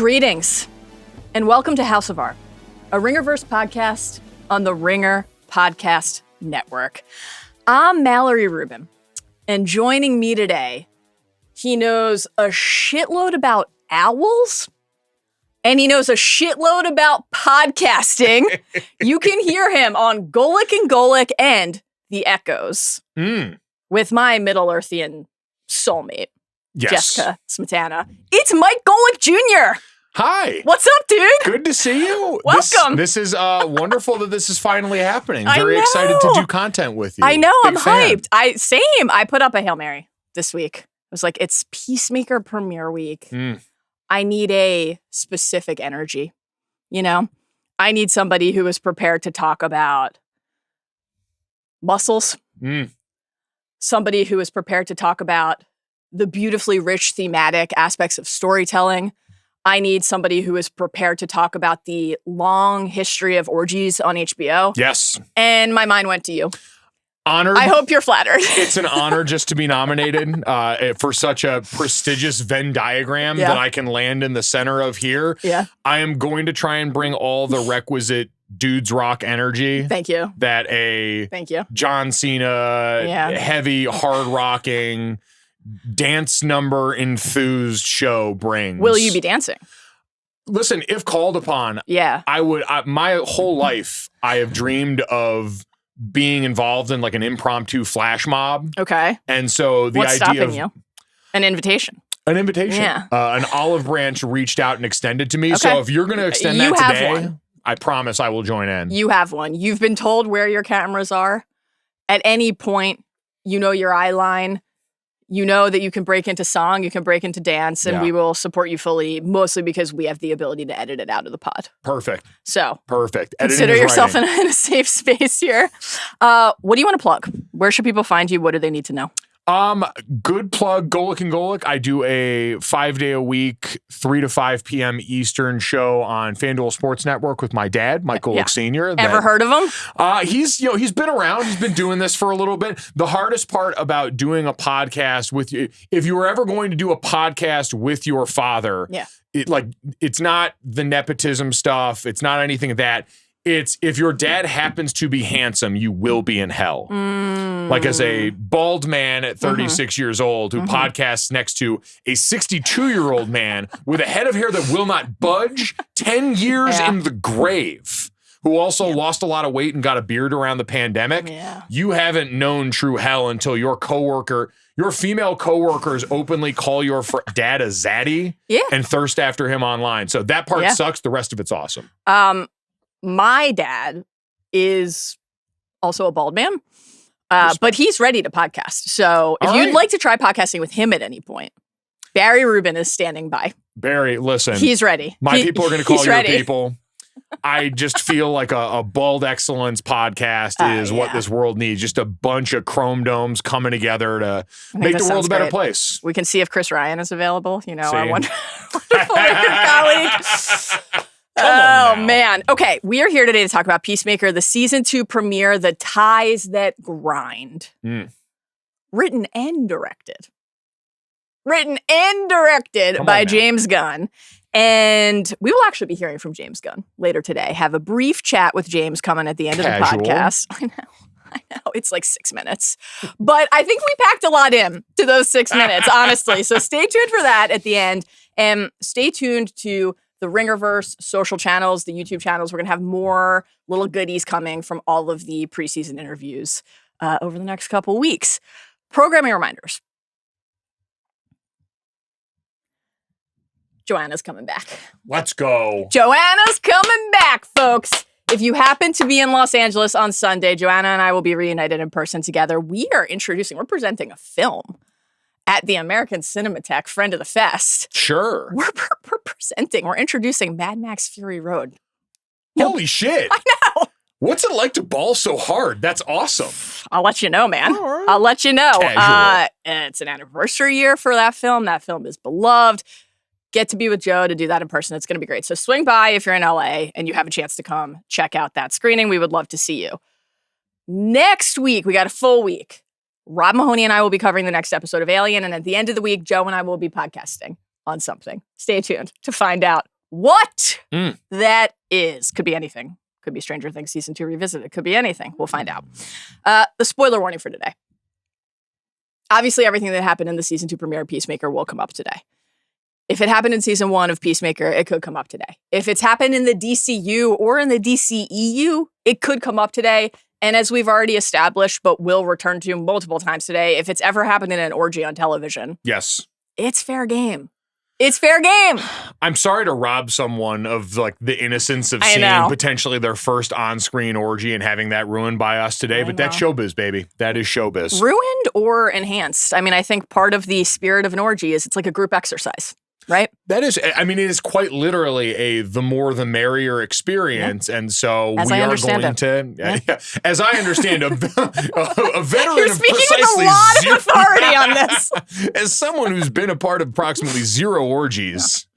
Greetings, and welcome to House of Art, a Ringerverse podcast on the Ringer Podcast Network. I'm Mallory Rubin, and joining me today, he knows a shitload about owls, and he knows a shitload about podcasting. You can hear him on Golic and Golic and The Echoes with my Middle-earthian soulmate, Jessica Smetana. It's Mike Golic Jr. Hi. What's up, dude? Good to see you. Welcome. This is wonderful that this is finally happening. Very excited to do content with you. I know. Big I'm fan. hyped. Same. I put up a Hail Mary this week. I was like, it's Peacemaker premiere week. I need a specific energy. You know, I need somebody who is prepared to talk about muscles. Somebody who is prepared to talk about the beautifully rich thematic aspects of storytelling. I need somebody who is prepared to talk about the long history of orgies on HBO. Yes. And my mind went to you. Honored. I hope you're flattered. It's an honor just to be nominated for such a prestigious Venn diagram that I can land in the center of here. Yeah. I am going to try and bring all the requisite dudes rock energy. Thank you. That a Thank you. John Cena, heavy, hard rocking, dance number enthused show brings. Will you be dancing? Listen, if called upon, I would. My whole life, I have dreamed of being involved in like an impromptu flash mob. Okay. And so the What's idea stopping of you? An invitation. An invitation. Yeah. An olive branch reached out and extended to me. Okay. So if you're going to extend that today, I promise I will join in. You have one. You've been told where your cameras are. At any point, you know your eye line. You know that you can break into song, you can break into dance, and we will support you fully, mostly because we have the ability to edit it out of the pod. Perfect. So, perfect. Consider yourself in a safe space here. What do you want to plug? Where should people find you? What do they need to know? Good plug, Golic and Golic. I do a 5-day-a-week, 3 to 5 p.m. Eastern show on FanDuel Sports Network with my dad, Mike Golic Sr. Ever heard of him? He's been around. He's been doing this for a little bit. The hardest part about doing a podcast with you, if you were ever going to do a podcast with your father, it's not the nepotism stuff. It's not anything of that. It's if your dad happens to be handsome, you will be in hell. Like as a bald man at 36 years old who podcasts next to a 62-year-old man with a head of hair that will not budge, 10 years in the grave, who also lost a lot of weight and got a beard around the pandemic. You haven't known true hell until your female coworkers openly call your dad a zaddy and thirst after him online. So that part sucks. The rest of it's awesome. My dad is also a bald man, but he's ready to podcast. So if you'd like to try podcasting with him at any point, Barry Rubin is standing by. Barry, listen. He's ready. My people are going to call your people. I just feel like a Bald Excellence podcast is what this world needs. Just a bunch of chrome domes coming together to make the world a better place. We can see if Chris Ryan is available. You know, our wonderful colleague. Oh, man. Okay, we are here today to talk about Peacemaker, the season 2 premiere, The Ties That Grind. Written and directed by James Gunn. And we will actually be hearing from James Gunn later today. Have a brief chat with James coming at the end of the podcast. I know. It's like 6 minutes. But I think we packed a lot in to those 6 minutes, honestly. So stay tuned for that at the end. And stay tuned to the Ringerverse social channels, the YouTube channels. We're going to have more little goodies coming from all of the preseason interviews over the next couple weeks. Programming reminders. Joanna's coming back. Let's go. Joanna's coming back, folks. If you happen to be in Los Angeles on Sunday, Joanna and I will be reunited in person together. We're presenting a film at the American Cinematheque, friend of the fest. Sure. We're introducing Mad Max Fury Road. Holy shit. I know. What's it like to ball so hard? That's awesome. I'll let you know, man. Right. I'll let you know. Casual. It's an anniversary year for that film. That film is beloved. Get to be with Joe to do that in person. It's going to be great. So swing by if you're in LA and you have a chance to come check out that screening. We would love to see you. Next week, we got a full week. Rob Mahoney and I will be covering the next episode of Alien. And at the end of the week, Joe and I will be podcasting on something. Stay tuned to find out what that is. Could be anything. Could be Stranger Things Season 2 Revisited. Could be anything. We'll find out. The spoiler warning for today. Obviously, everything that happened in the Season 2 premiere of Peacemaker will come up today. If it happened in Season 1 of Peacemaker, it could come up today. If it's happened in the DCU or in the DCEU, it could come up today. And as we've already established, but will return to multiple times today, if it's ever happened in an orgy on television, yes, it's fair game. It's fair game. I'm sorry to rob someone of like the innocence of seeing potentially their first on-screen orgy and having that ruined by us today, but that's showbiz, baby. That is showbiz. Ruined or enhanced. I mean, I think part of the spirit of an orgy is it's like a group exercise. Right? That is, I mean, it is quite literally a the more the merrier experience. And so as we I are going to, as I understand, a veteran You're of speaking precisely with a lot zero, of authority on this. As someone who's been a part of approximately 0 orgies,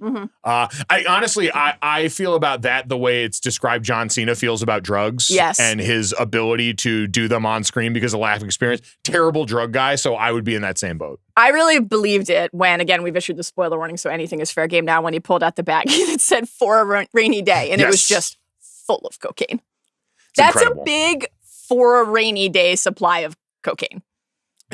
I honestly, I feel about that the way it's described John Cena feels about drugs. Yes. And his ability to do them on screen because of laughing experience. Terrible drug guy, so I would be in that same boat. I really believed it when, again, we've issued the spoiler warning, so anything is fair game now, when he pulled out the bag that said for a rainy day, and it was just full of cocaine. That's incredible. A big for a rainy day supply of cocaine.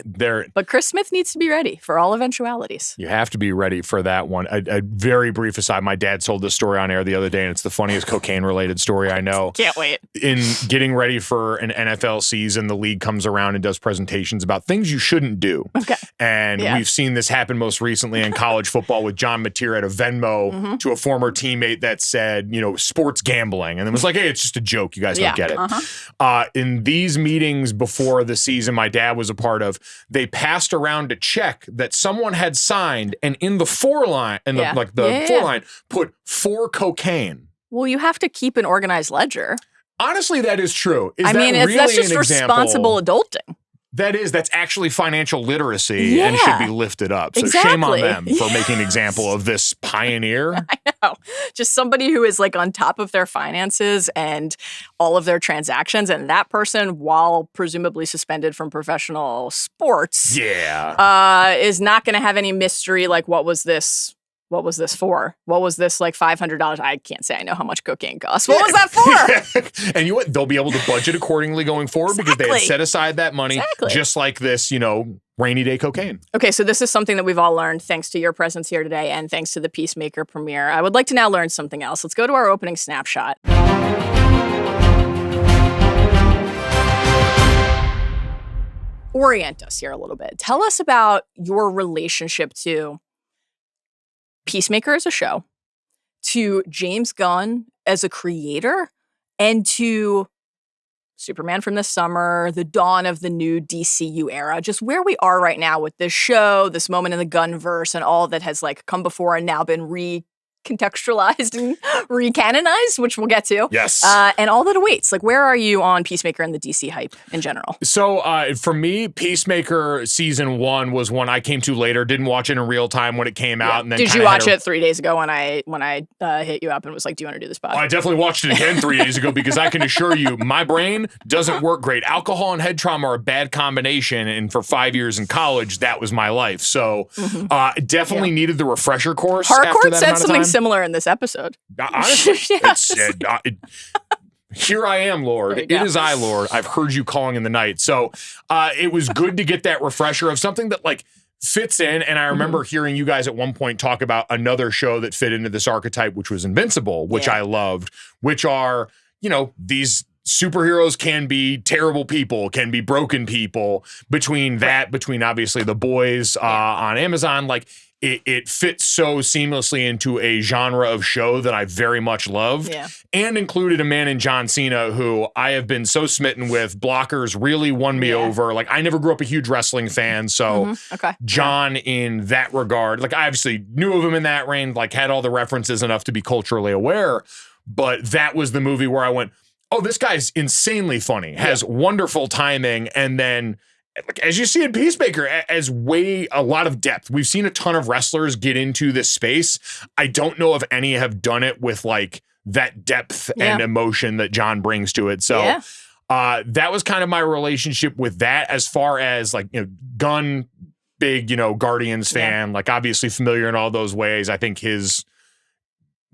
But Chris Smith needs to be ready for all eventualities. You have to be ready for that one. A very brief aside, my dad told this story on air the other day, and it's the funniest cocaine-related story I know. Can't wait. In getting ready for an NFL season, the league comes around and does presentations about things you shouldn't do. Okay. And we've seen this happen most recently in college football with John Mateer at a Venmo to a former teammate that said, you know, sports gambling. And it was like, hey, it's just a joke. You guys don't get it. In these meetings before the season my dad was a part of, they passed around a check that someone had signed, and in the foreline, foreline, put for cocaine. Well, you have to keep an organized ledger. Honestly, that is true. That's just responsible adulting. That's actually financial literacy and should be lifted up. So shame on them for making an example of this pioneer. I know. Just somebody who is like on top of their finances and all of their transactions. And that person, while presumably suspended from professional sports, is not going to have any mystery like, what was this? What was this for? What was this, like $500? I can't say I know how much cocaine costs. What was that for? And you know what? They'll be able to budget accordingly going forward because they had set aside that money just like this, you know, rainy day cocaine. Okay, so this is something that we've all learned thanks to your presence here today and thanks to the Peacemaker premiere. I would like to now learn something else. Let's go to our opening snapshot. Orient us here a little bit. Tell us about your relationship to Peacemaker as a show, to James Gunn as a creator, and to Superman from this summer, the dawn of the new DCU era, just where we are right now with this show, this moment in the Gunverse, and all that has like come before and now been recontextualized and recanonized, which we'll get to. Yes. And all that awaits. Like, where are you on Peacemaker and the DC hype in general? So for me, Peacemaker season 1 was one I came to later. Didn't watch it in real time when it came out. And then did you watch it 3 days ago when I hit you up and was like, do you want to do this podcast? I definitely watched it again 3 days ago because I can assure you my brain doesn't work great. Alcohol and head trauma are a bad combination. And for 5 years in college, that was my life. So definitely needed the refresher course. Harcourt said something similar in this episode. Honestly, here I am, Lord. It is I, Lord. I've heard you calling in the night. So it was good to get that refresher of something that like fits in. And I remember hearing you guys at one point talk about another show that fit into this archetype, which was Invincible, which I loved, which are, you know, these superheroes can be terrible people, can be broken people. Between obviously The Boys on Amazon, like it fits so seamlessly into a genre of show that I very much loved, and included a man in John Cena who I have been so smitten with. Blockers really won me over. Like, I never grew up a huge wrestling fan, so John in that regard, like I obviously knew of him in that range, like had all the references enough to be culturally aware, but that was the movie where I went, oh, this guy's insanely funny, has wonderful timing, and then as you see in Peacemaker, as a lot of depth. We've seen a ton of wrestlers get into this space. I don't know if any have done it with like that depth and emotion that John brings to it. So that was kind of my relationship with that, as far as like, you know, Gunn, big, you know, Guardians fan, like obviously familiar in all those ways. I think his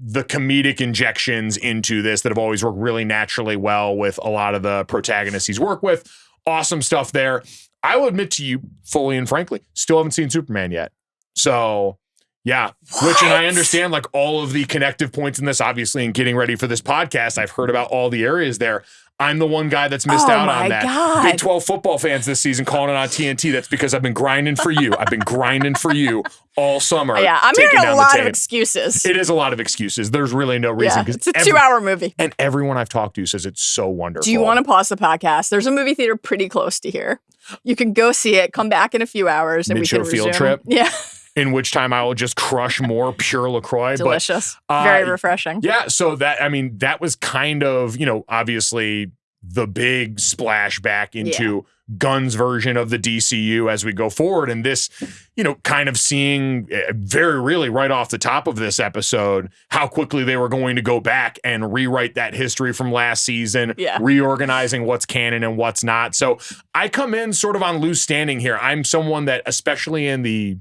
the comedic injections into this that have always worked really naturally well with a lot of the protagonists he's worked with. Awesome stuff there. I will admit to you fully and frankly, still haven't seen Superman yet. So yeah, which, and I understand like all of the connective points in this, obviously, in getting ready for this podcast, I've heard about all the areas there. I'm the one guy that's missed out on that. God. Big 12 football fans this season calling it on TNT. That's because I've been grinding for you. I've been grinding for you all summer. Yeah, I'm hearing a lot of excuses. It is a lot of excuses. There's really no reason. Yeah, it's a 2-hour movie. And everyone I've talked to says it's so wonderful. Do you want to pause the podcast? There's a movie theater pretty close to here. You can go see it, come back in a few hours, and we can resume. Field trip? Yeah. In which time I will just crush more pure LaCroix. Delicious. Very refreshing. Yeah. So that was kind of, obviously the big splash back into Gunn's version of the DCU as we go forward. And this, kind of seeing very really right off the top of this episode, how quickly they were going to go back and rewrite that history from last season, reorganizing what's canon and what's not. So I come in sort of on loose standing here. I'm someone that, especially in the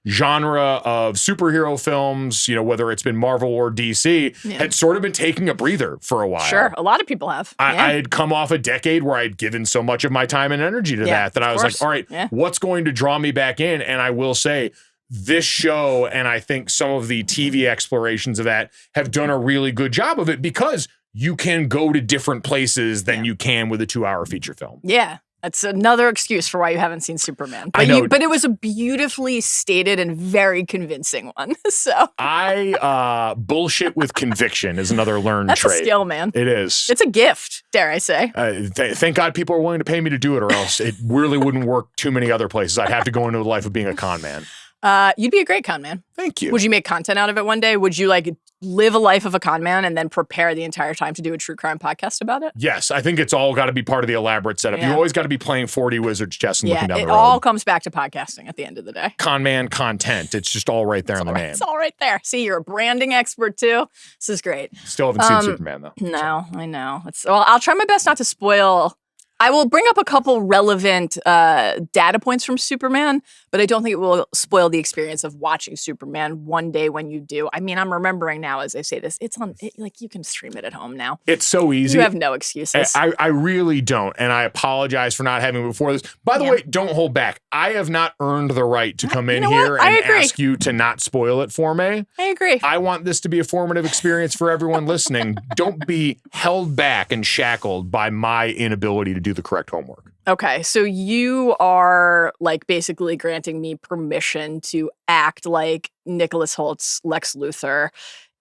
genre of superhero films, whether it's been Marvel or DC, had sort of been taking a breather for a while. Sure, a lot of people have. I had come off a decade where I'd given so much of my time and energy to that I was like, all right, what's going to draw me back in? And I will say, this show, and I think some of the TV explorations of that have done a really good job of it, because you can go to different places than you can with a 2-hour feature film. Yeah. That's another excuse for why you haven't seen Superman. But I know. But it was a beautifully stated and very convincing one. So I bullshit with conviction is another learned That's trait. That's a skill, man. It is. It's a gift, dare I say. Thank God people are willing to pay me to do it, or else it really wouldn't work too many other places. I'd have to go into the life of being a con man. You'd be a great con man. Thank you. Would you make content out of it one day? Would you live a life of a con man and then prepare the entire time to do a true crime podcast about it? Yes, I think it's all got to be part of the elaborate setup. You always got to be playing 40 Wizards chess and looking down the road. It all comes back to podcasting at the end of the day. Con man content. It's just all right there in the name. It's all right there. See, you're a branding expert too. This is great. Still haven't seen Superman though. No, I know. I'll try my best not to spoil. I will bring up a couple relevant data points from Superman, but I don't think it will spoil the experience of watching Superman one day when you do. I mean, I'm remembering now as I say this, it's on, you can stream it at home now. It's so easy. You have no excuses. I really don't, and I apologize for not having it before this. By the way, don't hold back. I have not earned the right to come in here and ask you to not spoil it for me. I agree. I want this to be a formative experience for everyone listening. Don't be held back and shackled by my inability to do the correct homework. Okay, so you are basically granting me permission to act like Nicholas Holt's Lex Luthor,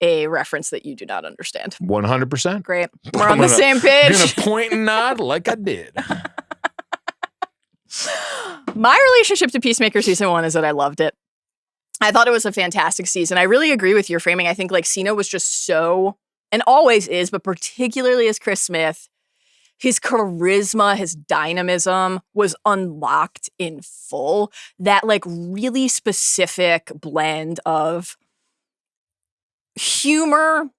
a reference that you do not understand. 100%. Great. We're on the same page. I'm going to point and nod like I did. My relationship to Peacemaker season 1 is that I loved it. I thought it was a fantastic season. I really agree with your framing. I think Cena was just so, and always is, but particularly as Chris Smith, his charisma, his dynamism was unlocked in full. That really specific blend of humor,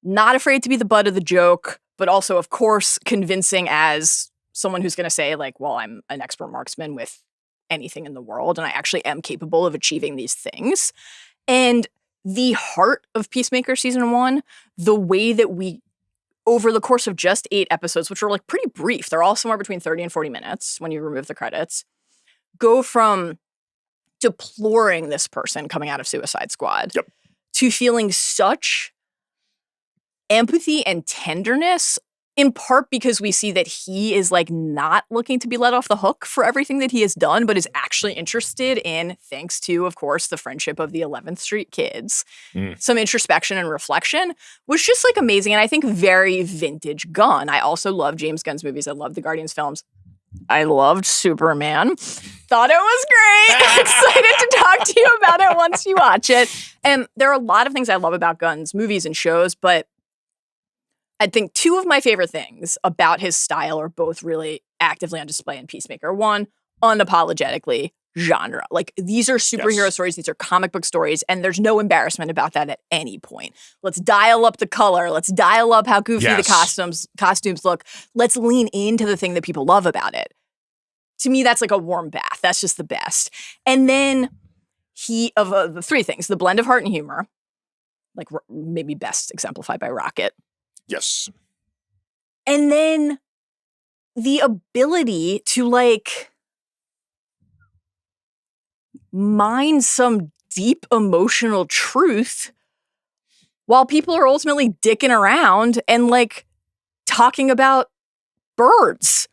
not afraid to be the butt of the joke, but also, of course, convincing as someone who's going to say well, I'm an expert marksman with anything in the world, and I actually am capable of achieving these things. And the heart of Peacemaker season 1, the way that we, over the course of just 8 episodes, which are pretty brief, they're all somewhere between 30 and 40 minutes when you remove the credits, go from deploring this person coming out of Suicide Squad to feeling such empathy and tenderness, in part because we see that he is not looking to be let off the hook for everything that he has done, but is actually interested in, thanks to, of course, the friendship of the 11th Street kids, some introspection and reflection, was just amazing. And I think very vintage Gunn. I also love James Gunn's movies. I love the Guardians films. I loved Superman. Thought it was great. Excited to talk to you about it once you watch it. And there are a lot of things I love about Gunn's movies and shows, but I think 2 of my favorite things about his style are both really actively on display in Peacemaker. 1, unapologetically genre. These are superhero stories. These are comic book stories. And there's no embarrassment about that at any point. Let's dial up the color. Let's dial up how goofy the costumes look. Let's lean into the thing that people love about it. To me, that's a warm bath. That's just the best. And then the 3 things, the blend of heart and humor, like maybe best exemplified by Rocket. Yes. And then the ability to like mine some deep emotional truth while people are ultimately dicking around and like talking about birds.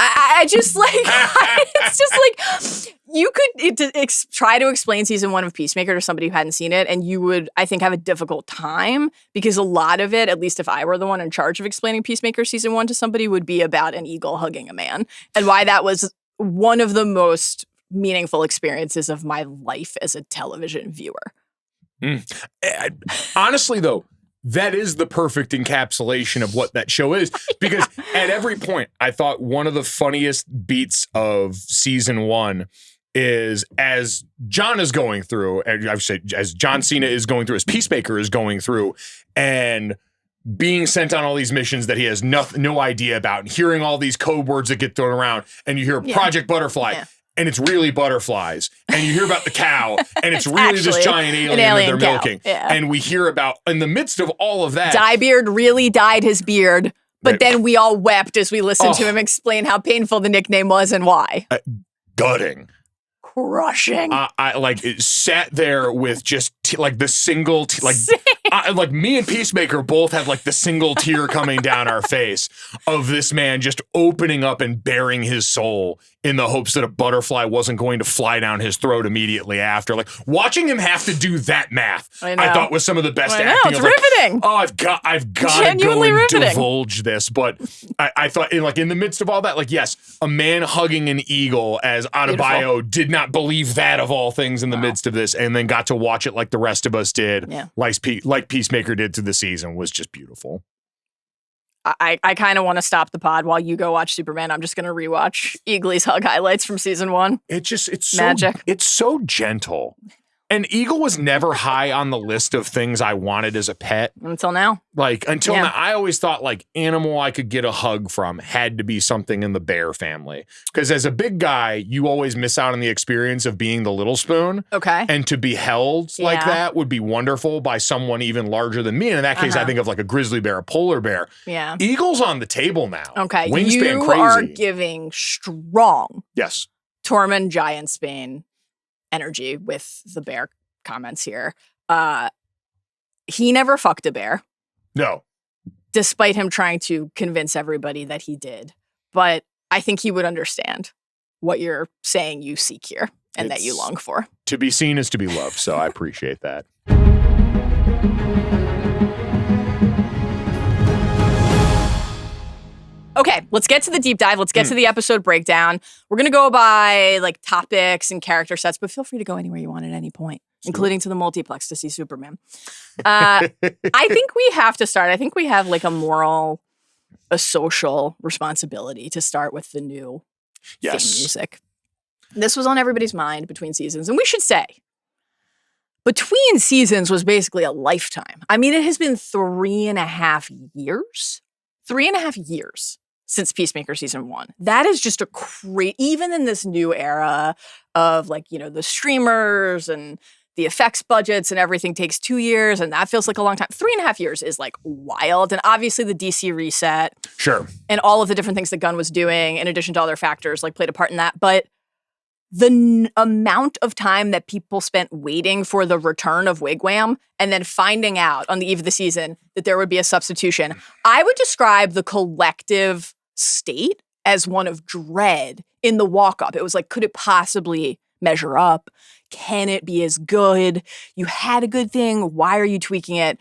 I just like, it's just like, you could try to explain season 1 of Peacemaker to somebody who hadn't seen it, and you would, I think, have a difficult time because a lot of it, at least if I were the one in charge of explaining Peacemaker season 1 to somebody, would be about an eagle hugging a man and why that was one of the most meaningful experiences of my life as a television viewer. Honestly, though, that is the perfect encapsulation of what that show is, because at every point, I thought one of the funniest beats of season 1 is as John is going through, and I've said as John Cena is going through, as Peacemaker is going through, and being sent on all these missions that he has no idea about, and hearing all these code words that get thrown around, and you hear Project Butterfly. Yeah. And it's really butterflies. And you hear about the cow, and it's really this giant alien that they're milking. Yeah. And we hear about, in the midst of all of that, Dyebeard really dyed his beard, but then we all wept as we listened to him explain how painful the nickname was and why. Gutting. Crushing. I like sat there with just like the single like me and Peacemaker both had like the single tear coming down our face of this man just opening up and bearing his soul in the hopes that a butterfly wasn't going to fly down his throat immediately after. Like watching him have to do that math, I thought was some of the best acting. It's riveting. Like, I've got to go and divulge this. But I thought in the midst of all that, like, yes, a man hugging an eagle as Adebayo did not believe that of all things in the midst of this, and then got to watch it like the rest of us did, like Peacemaker did through the season, was just beautiful. I kind of want to stop the pod while you go watch Superman. I'm just going to rewatch Eagly's hug highlights from season 1. It's magic. It's so gentle. And Eagle was never high on the list of things I wanted as a pet. Until now. Until now, I always thought like animal I could get a hug from had to be something in the bear family. Because as a big guy, you always miss out on the experience of being the little spoon. Okay. And to be held like that would be wonderful by someone even larger than me. And in that case, I think of like a grizzly bear, a polar bear. Yeah. Eagle's on the table now. Okay. Wingspan you crazy. Are giving strong. Yes. Tormund Giantsbane energy with the bear comments here. He never fucked a bear. No. Despite him trying to convince everybody that he did. But I think he would understand what you're saying you seek here and that you long for. To be seen is to be loved, so I appreciate that. Okay, let's get to the deep dive. Let's get to the episode breakdown. We're going to go by like topics and character sets, but feel free to go anywhere you want at any point, including to the multiplex to see Superman. I think we have to start. I think we have like a moral, a social responsibility to start with the new theme music. This was on everybody's mind between seasons. And we should say, between seasons was basically a lifetime. I mean, it has been 3.5 years. 3.5 years since Peacemaker season 1. That is just a crazy, even in this new era of like, you know, the streamers and the effects budgets and everything takes 2 years. And that feels like a long time. 3.5 years is like wild. And obviously the DC reset. Sure. And all of the different things that Gunn was doing, in addition to other factors, like played a part in that. But the amount of time that people spent waiting for the return of Wigwam and then finding out on the eve of the season that there would be a substitution, I would describe the collective state as one of dread in the walk-up. It was like, could it possibly measure up? Can it be as good? You had a good thing. Why are you tweaking it?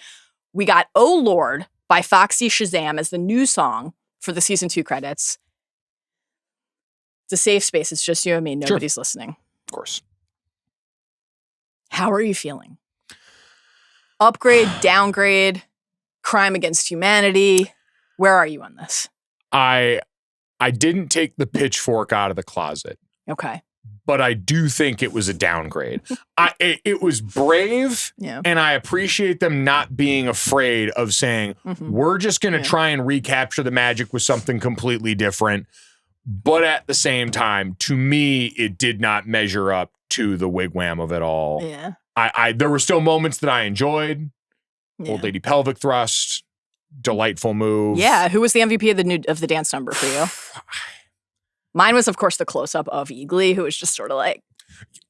We got Oh Lord by Foxy Shazam as the new song for the season 2 credits. It's a safe space. It's just you and me. Nobody's listening. Of course. How are you feeling? Upgrade, downgrade, crime against humanity. Where are you on this? I didn't take the pitchfork out of the closet. Okay. But I do think it was a downgrade. It was brave, and I appreciate them not being afraid of saying, we're just going to try and recapture the magic with something completely different. But at the same time, to me, it did not measure up to the wigwam of it all. Yeah. There were still moments that I enjoyed. Old lady pelvic thrust, delightful move. Yeah, who was the MVP of the dance number for you? Mine was, of course, the close-up of Eagly, who was just sort of like...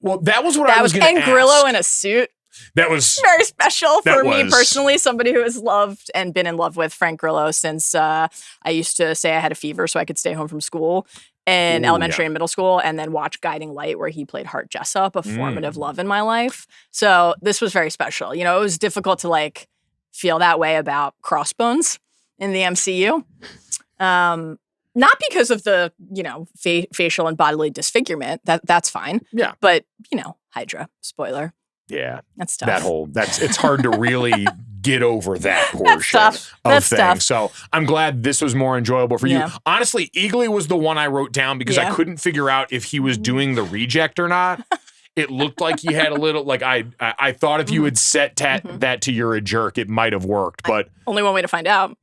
Well, that was what I was going to ask. And Grillo in a suit. That was... very special for me personally, somebody who has loved and been in love with Frank Grillo since I used to say I had a fever so I could stay home from school in elementary and middle school, and then watch Guiding Light, where he played Hart Jessup, a formative love in my life. So this was very special. You know, it was difficult to like feel that way about Crossbones in the MCU. Not because of the, you know, facial and bodily disfigurement. That's fine. Yeah. But, you know, Hydra, spoiler. Yeah. That's tough. It's hard to really get over that portion of things. Tough. So I'm glad this was more enjoyable for you. Honestly, Eagly was the one I wrote down because I couldn't figure out if he was doing the reject or not. It looked like he had a little, like I thought if you had set that to "You're a Jerk," it might have worked, but. Only one way to find out.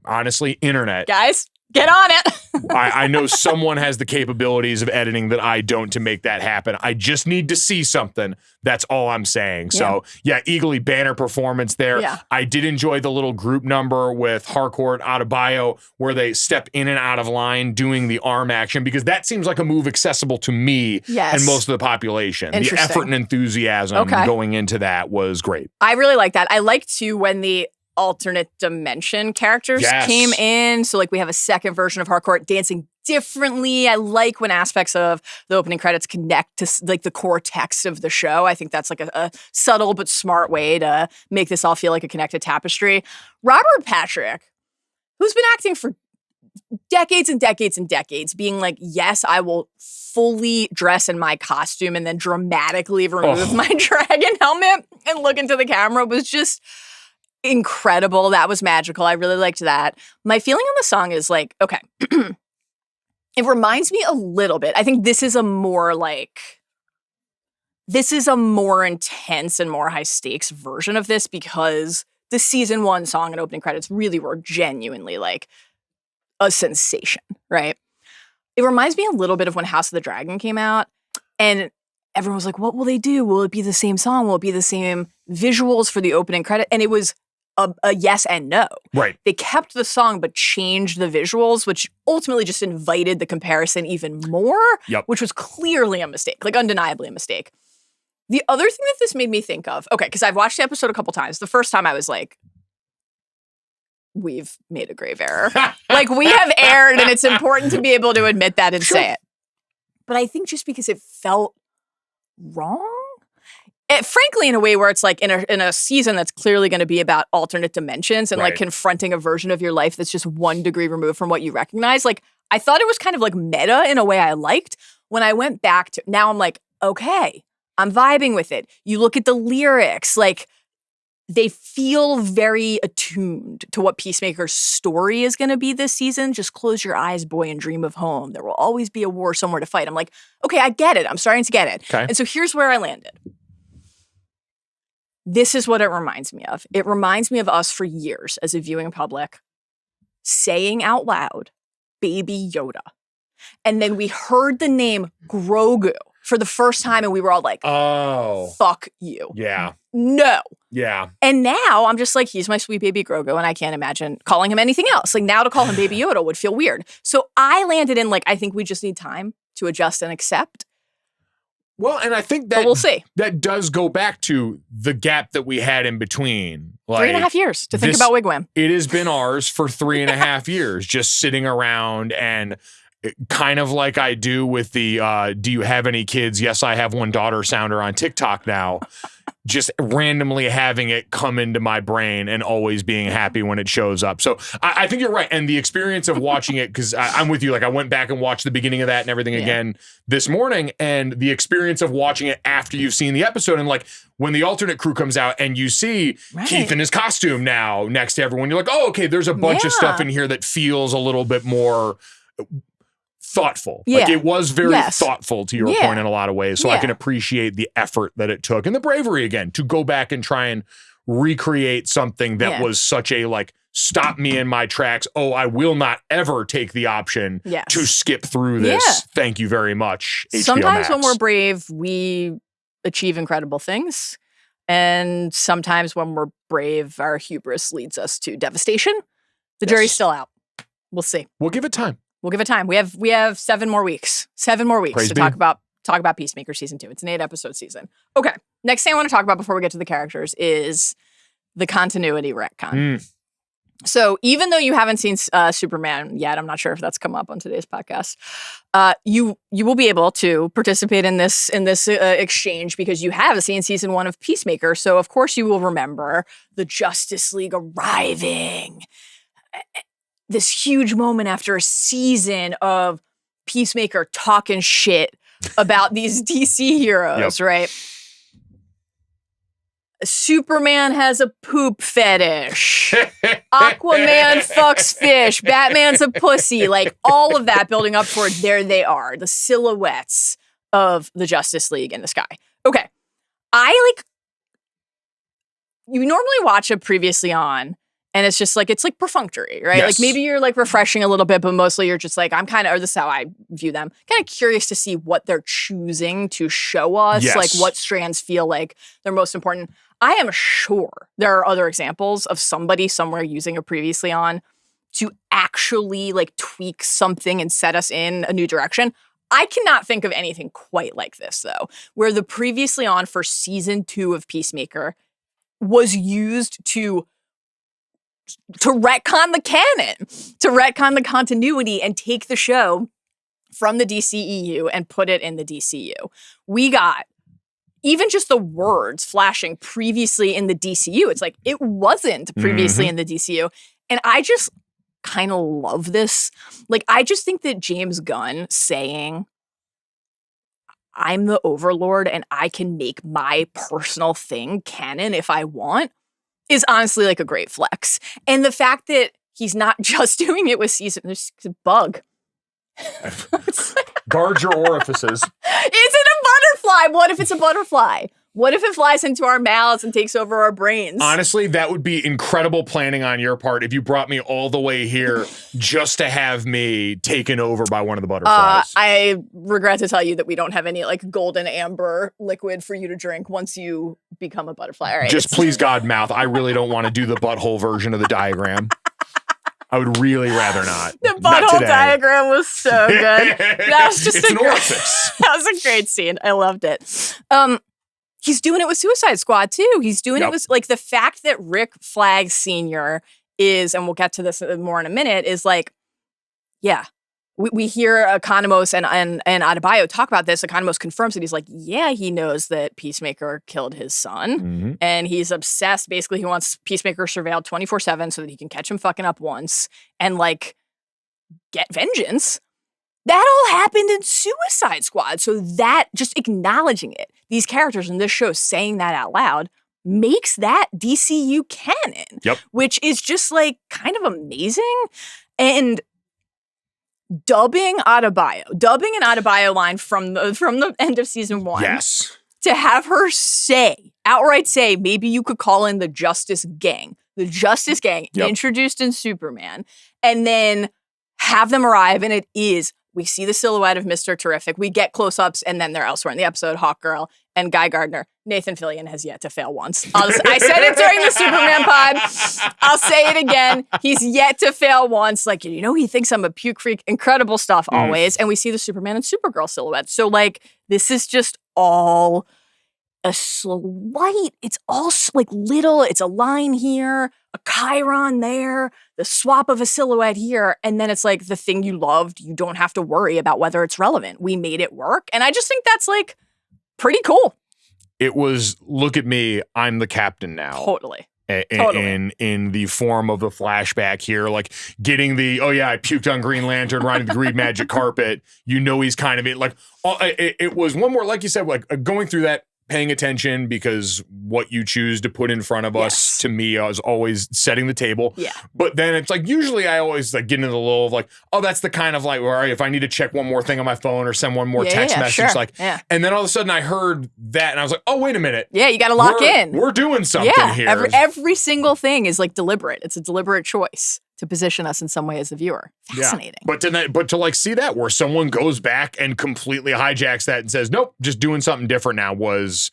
Honestly, internet. Guys, get on it. I know someone has the capabilities of editing that I don't to make that happen. I just need to see something. That's all I'm saying. So, Eagly banner performance there. Yeah. I did enjoy the little group number with Harcourt, Adebayo, where they step in and out of line doing the arm action, because that seems like a move accessible to me and most of the population. The effort and enthusiasm going into that was great. I really like that. I like, too, when the alternate dimension characters came in. So like we have a second version of Harcourt dancing differently. I like when aspects of the opening credits connect to like the core text of the show. I think that's like a subtle but smart way to make this all feel like a connected tapestry. Robert Patrick, who's been acting for decades and decades and decades, being like, yes, I will fully dress in my costume and then dramatically remove my dragon helmet and look into the camera, was just incredible. That was magical. I really liked that. My feeling on the song is like, okay, it reminds me a little bit. I think this is a more intense and more high stakes version of this, because the season 1 song and opening credits really were genuinely like a sensation, right? It reminds me a little bit of when House of the Dragon came out, and everyone was like, what will they do? Will it be the same song? Will it be the same visuals for the opening credit? And it was a yes and no. Right. They kept the song but changed the visuals, which ultimately just invited the comparison even more, which was clearly a mistake, like undeniably a mistake. The other thing that this made me think of, because I've watched the episode a couple times. The first time I was like, we've made a grave error. Like, we have erred, and it's important to be able to admit that and say it. But I think just because it felt wrong, frankly, in a way where it's like in a season that's clearly going to be about alternate dimensions and like confronting a version of your life that's just 1 degree removed from what you recognize. Like, I thought it was kind of like meta in a way I liked. When I went back to, now I'm like, okay, I'm vibing with it. You look at the lyrics, like they feel very attuned to what Peacemaker's story is going to be this season. Just close your eyes, boy, and dream of home. There will always be a war somewhere to fight. I'm like, okay, I get it. I'm starting to get it. Okay. And so here's where I landed. This is what it reminds me of. It reminds me of us for years as a viewing public saying out loud, Baby Yoda. And then we heard the name Grogu for the first time and we were all like, oh, fuck you. Yeah. No. Yeah. And now I'm just like, he's my sweet baby Grogu, and I can't imagine calling him anything else. Like, now to call him Baby Yoda would feel weird. So I landed in like, I think we just need time to adjust and accept. Well, and I think that we'll see. That does go back to the gap that we had in between. Like, 3.5 years to think about Wigwam. It has been ours for 3.5 years, just sitting around and kind of like I do with the do you have any kids? Yes, I have one daughter sounder on TikTok now. Just randomly having it come into my brain and always being happy when it shows up. So I think you're right. And the experience of watching it, because I'm with you, like I went back and watched the beginning of that and everything again this morning, and the experience of watching it after you've seen the episode, and like when the alternate crew comes out and you see Keith in his costume now next to everyone, you're like, oh, okay, there's a bunch of stuff in here that feels a little bit more thoughtful. Like it was very thoughtful, to your point, in a lot of ways. So I can appreciate the effort that it took and the bravery again to go back and try and recreate something that was such a like, stop me in my tracks. Oh, I will not ever take the option to skip through this. Thank you very much, HBO Sometimes Max. when we're brave, we achieve incredible things. And sometimes when we're brave, our hubris leads us to devastation. The jury's still out. We'll see. We'll give it time. We'll give it time. We have 7 more weeks. 7 more weeks Praise to be. talk about Peacemaker season 2. It's an 8-episode season. Okay. Next thing I want to talk about before we get to the characters is the continuity retcon. So even though you haven't seen Superman yet, I'm not sure if that's come up on today's podcast, you will be able to participate in this exchange because you have seen season 1 of Peacemaker. So of course you will remember the Justice League arriving. This huge moment after a season of Peacemaker talking shit about these DC heroes, right? Superman has a poop fetish. Aquaman fucks fish. Batman's a pussy. Like all of that building up toward there they are, the silhouettes of the Justice League in the sky. Okay. You normally watch a previously on and it's just like, it's like perfunctory, right? Yes. Like maybe you're like refreshing a little bit, but mostly you're just like, or this is how I view them, kind of curious to see what they're choosing to show us, like what strands feel like they're most important. I am sure there are other examples of somebody somewhere using a previously on to actually like tweak something and set us in a new direction. I cannot think of anything quite like this though, where the previously on for season 2 of Peacemaker was used to retcon the canon, to retcon the continuity and take the show from the DCEU and put it in the DCU. We got even just the words flashing previously in the DCU. It's like, it wasn't previously in the DCU. And I just kind of love this. Like, I just think that James Gunn saying, I'm the overlord and I can make my personal thing canon if I want, is honestly like a great flex. And the fact that he's not just doing it with season, there's a bug. Guard your orifices. Is it a butterfly? What if it's a butterfly? What if it flies into our mouths and takes over our brains? Honestly, that would be incredible planning on your part if you brought me all the way here just to have me taken over by one of the butterflies. I regret to tell you that we don't have any like golden amber liquid for you to drink once you become a butterfly. All right. Just please God, mouth. I really don't want to do the butthole version of the diagram. I would really rather not. The butthole diagram was so good. That was just an orifice. That was a great scene. I loved it. He's doing it with Suicide Squad too. He's doing it with like the fact that Rick Flag Sr. is, and we'll get to this more in a minute, is like, yeah. We hear Economos and Adebayo talk about this. Economos confirms that he's like, yeah, he knows that Peacemaker killed his son. And he's obsessed. Basically, he wants Peacemaker surveilled 24/7 so that he can catch him fucking up once and like get vengeance. That all happened in Suicide Squad. So that, just acknowledging it, these characters in this show saying that out loud makes that DCU canon. Which is just like kind of amazing. And dubbing an Adebayo line from the end of season 1. Yes. To have her outright say, maybe you could call in the Justice Gang. The Justice Gang introduced in Superman. And then have them arrive, and we see the silhouette of Mr. Terrific. We get close-ups, and then they're elsewhere in the episode. Hawkgirl and Guy Gardner. Nathan Fillion has yet to fail once. I said it during the Superman pod. I'll say it again. He's yet to fail once. Like, he thinks I'm a puke freak. Incredible stuff always. And we see the Superman and Supergirl silhouette. So, like, this is just all a slight, it's all like little, it's a line here, a chyron there, the swap of a silhouette here, and then it's like the thing you loved, you don't have to worry about whether it's relevant. We made it work, and I just think that's like pretty cool. It was, look at me, I'm the captain now. Totally. In the form of the flashback here, like getting the, oh yeah, I puked on Green Lantern, riding the green magic carpet. He's kind of like, it was one more, like you said, like going through that, paying attention, because what you choose to put in front of us, to me, I was always setting the table. Yeah. But then it's like, usually I always like get into the lull of like, oh, that's the kind of like, where if I need to check one more thing on my phone or send one more text message, and then all of a sudden I heard that and I was like, oh, wait a minute. Yeah, you got to lock in. We're doing something here. Every single thing is like deliberate. It's a deliberate choice to position us in some way as the viewer. Fascinating. Yeah. But to like see that where someone goes back and completely hijacks that and says, nope, just doing something different now was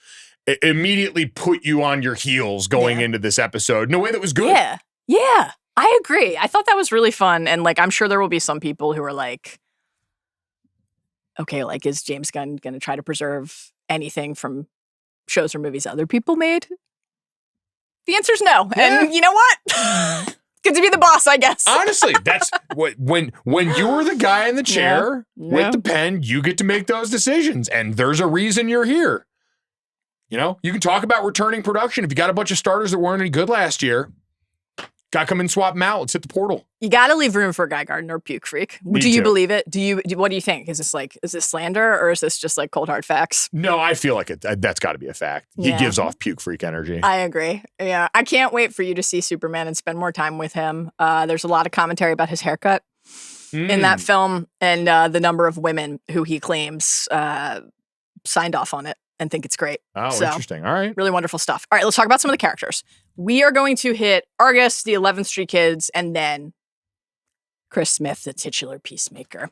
immediately put you on your heels going into this episode in a way that was good. Yeah. Yeah. I agree. I thought that was really fun. And like, I'm sure there will be some people who are like, okay, like, is James Gunn going to try to preserve anything from shows or movies other people made? The answer's no. Yeah. And you know what? Good to be the boss, I guess. Honestly, that's what when you're the guy in the chair with the pen, you get to make those decisions. And there's a reason you're here. You know, you can talk about returning production. If you got a bunch of starters that weren't any good last year, got to come and swap them out. Let's hit the portal. You got to leave room for Guy Gardner or Puke Freak. Do you believe it? What do you think? Is this slander or is this just like cold hard facts? No, I feel like that's got to be a fact. He gives off Puke Freak energy. I agree. Yeah. I can't wait for you to see Superman and spend more time with him. There's a lot of commentary about his haircut in that film and the number of women who he claims signed off on it and think it's great. Oh, so, interesting. All right. Really wonderful stuff. All right, let's talk about some of the characters. We are going to hit A.R.G.U.S, the 11th Street Kids, and then Chris Smith, the titular Peacemaker.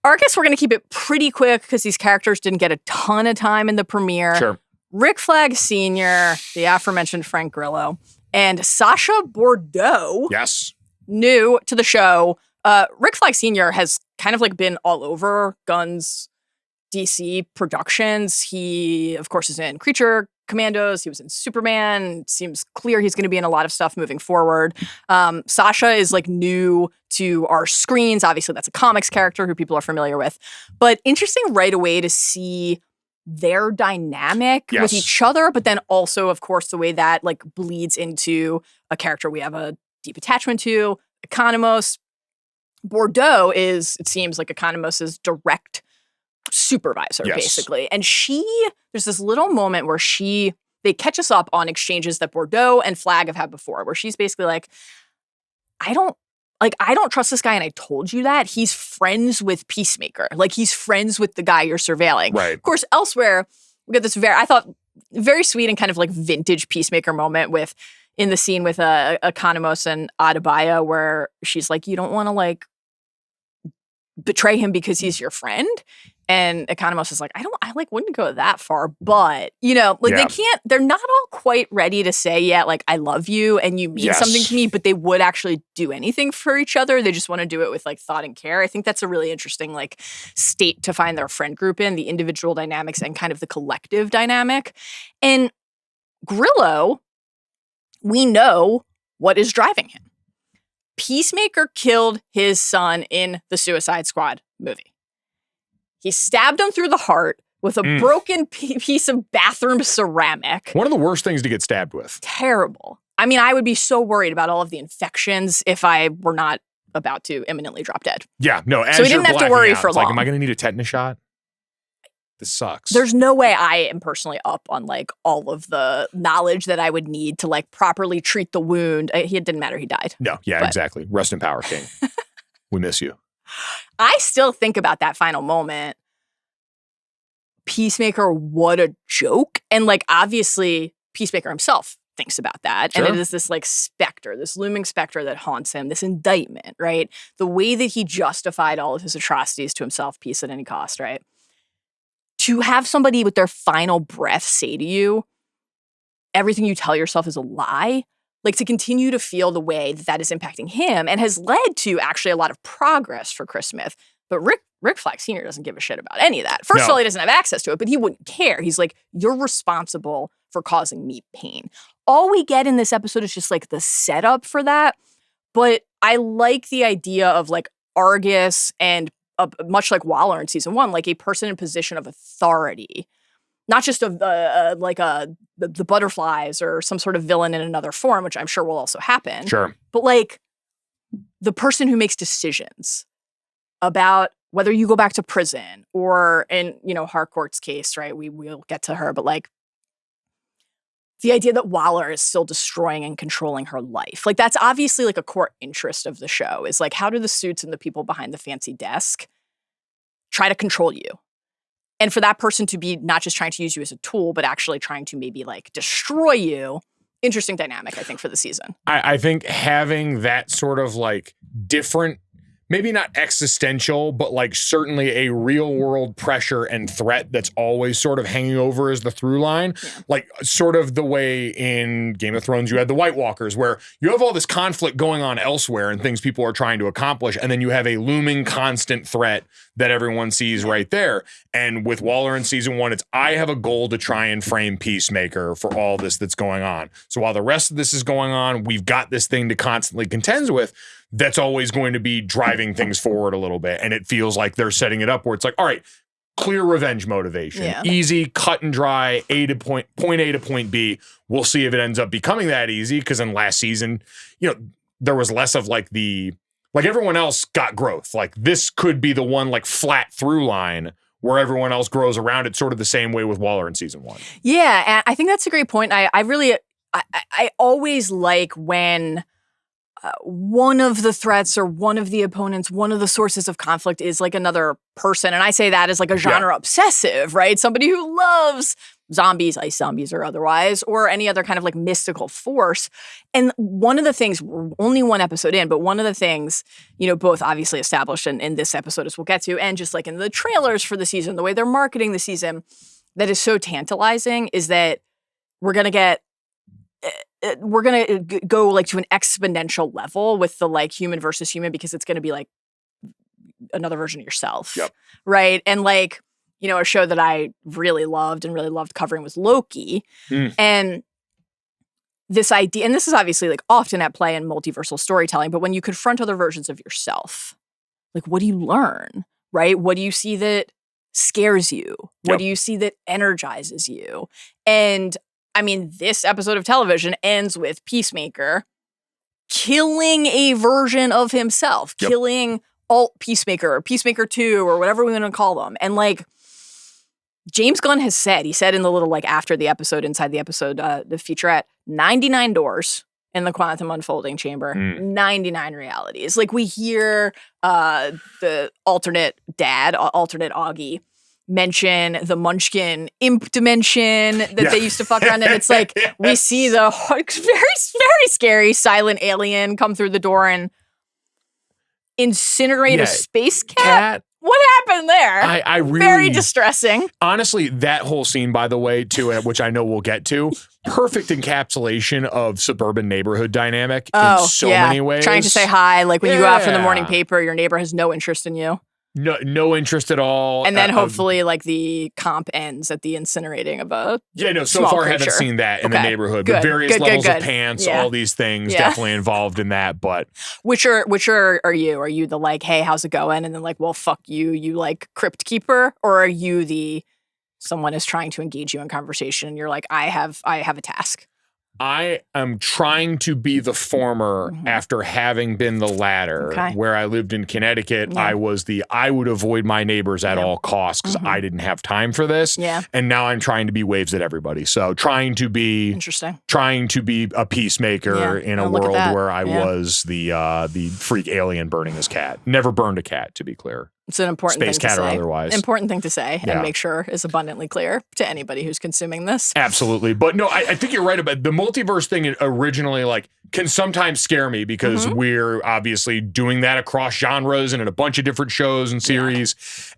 A.R.G.U.S, we're going to keep it pretty quick because these characters didn't get a ton of time in the premiere. Sure. Rick Flag Sr., the aforementioned Frank Grillo, and Sacha Bordeaux. Yes. New to the show. Rick Flag Sr. has kind of like been all over Gunn's DC productions. He, of course, is in Creature Commandos. He was in Superman. It seems clear he's going to be in a lot of stuff moving forward. Sacha is like new to our screens. Obviously, that's a comics character who people are familiar with. But interesting right away to see their dynamic with each other, but then also, of course, the way that like bleeds into a character we have a deep attachment to, Economos. Bordeaux is, it seems like Economos's direct supervisor, basically. And there's this little moment where they catch us up on exchanges that Bordeaux and Flag have had before, where she's basically like, I don't trust this guy, and I told you that. He's friends with Peacemaker. Like, he's friends with the guy you're surveilling. Right. Of course, elsewhere, we get this I thought, very sweet and kind of like vintage Peacemaker moment in the scene with Economos and Adebayo, where she's like, you don't want to like betray him because he's your friend. And Economos is like, I wouldn't go that far, but they're not all quite ready to say, like, I love you and you mean something to me, but they would actually do anything for each other. They just want to do it with like thought and care. I think that's a really interesting like state to find their friend group in, the individual dynamics and kind of the collective dynamic. And Grillo, we know what is driving him. Peacemaker killed his son in the Suicide Squad movie. He stabbed him through the heart with a broken piece of bathroom ceramic. One of the worst things to get stabbed with. Terrible. I mean, I would be so worried about all of the infections if I were not about to imminently drop dead. Yeah, no. So we didn't have to worry for long. Like, am I going to need a tetanus shot? This sucks. There's no way I am personally up on like all of the knowledge that I would need to like properly treat the wound. It didn't matter. He died. No, exactly. Rest in power, King. We miss you. I still think about that final moment. Peacemaker, what a joke. And like, obviously, Peacemaker himself thinks about that. Sure. And it is this like specter, this looming specter that haunts him, this indictment, right? The way that he justified all of his atrocities to himself, peace at any cost, right? To have somebody with their final breath say to you, everything you tell yourself is a lie, like to continue to feel the way that is impacting him and has led to actually a lot of progress for Chris Smith. But Rick Flag Sr. doesn't give a shit about any of that. First of all, he doesn't have access to it, but he wouldn't care. He's like, you're responsible for causing me pain. All we get in this episode is just like the setup for that. But I like the idea of like A.R.G.U.S and much like Waller in season 1, like a person in position of authority, not just of the butterflies or some sort of villain in another form, which I'm sure will also happen. Sure. But like the person who makes decisions about whether you go back to prison or in, Harcourt's case, right? We'll get to her, but like the idea that Waller is still destroying and controlling her life. Like that's obviously like a core interest of the show is like, how do the suits and the people behind the fancy desk try to control you? And for that person to be not just trying to use you as a tool, but actually trying to maybe like destroy you. Interesting dynamic, I think, for the season. I think having that sort of like different maybe not existential, but like certainly a real world pressure and threat that's always sort of hanging over as the through line. Yeah. Like sort of the way in Game of Thrones, you had the White Walkers, where you have all this conflict going on elsewhere and things people are trying to accomplish. And then you have a looming constant threat that everyone sees right there. And with Waller in season 1, it's, I have a goal to try and frame Peacemaker for all this that's going on. So while the rest of this is going on, we've got this thing to constantly contend with that's always going to be driving things forward a little bit. And it feels like they're setting it up where it's like, all right, clear revenge motivation, easy, cut and dry, point A to point B. We'll see if it ends up becoming that easy. Because in last season, there was less of like everyone else got growth. Like this could be the one like flat through line where everyone else grows around it, sort of the same way with Waller in season 1. Yeah, and I think that's a great point. I always like when one of the threats or one of the opponents, one of the sources of conflict is like another person. And I say that as like a genre obsessive, right? Somebody who loves zombies, ice zombies or otherwise, or any other kind of like mystical force. And one of the things, we're only one episode in, but one of the things, both obviously established in this episode as we'll get to, and just like in the trailers for the season, the way they're marketing the season, that is so tantalizing is that we're going to go like to an exponential level with the like human versus human, because it's going to be like another version of yourself. Yep. Right. And like, a show that I really loved covering was Loki. And this idea, and this is obviously like often at play in multiversal storytelling, but when you confront other versions of yourself, like what do you learn? Right. What do you see that scares you? What do you see that energizes you? And I mean, this episode of television ends with Peacemaker killing a version of himself, killing alt Peacemaker or Peacemaker 2 or whatever we want to call them. And like James Gunn has said, he said in the little like after the episode, inside the episode, the featurette, 99 doors in the quantum unfolding chamber, 99 realities. Like we hear the alternate dad, alternate Augie, mention the Munchkin imp dimension that they used to fuck around in. It's like we see the very, very scary silent alien come through the door and incinerate a space cat. What happened there? I really, very distressing. Honestly, that whole scene, by the way, too, which I know we'll get to, perfect encapsulation of suburban neighborhood dynamic in so many ways. Trying to say hi, like when you go out for the morning paper, your neighbor has no interest in you. No interest at all. And then hopefully like the comp ends at the incinerating of a so far I haven't seen that in the neighborhood. But various levels of pants, all these things definitely involved in that. But which are you? Are you the like, hey, how's it going? And then like, well, fuck you, you like crypt keeper? Or are you the someone is trying to engage you in conversation and you're like, I have a task? I am trying to be the former after having been the latter. Where I lived in Connecticut, I would avoid my neighbors at all costs because I didn't have time for this. And now I'm trying to be waves at everybody. So trying to be a peacemaker in a world where I was the freak alien burning his cat. Never burned a cat, to be clear. It's an important Space thing cat to say. Or otherwise. Important thing to say and make sure is abundantly clear to anybody who's consuming this. Absolutely. But no, I think you're right about the multiverse thing originally like can sometimes scare me because we're obviously doing that across genres and in a bunch of different shows and series.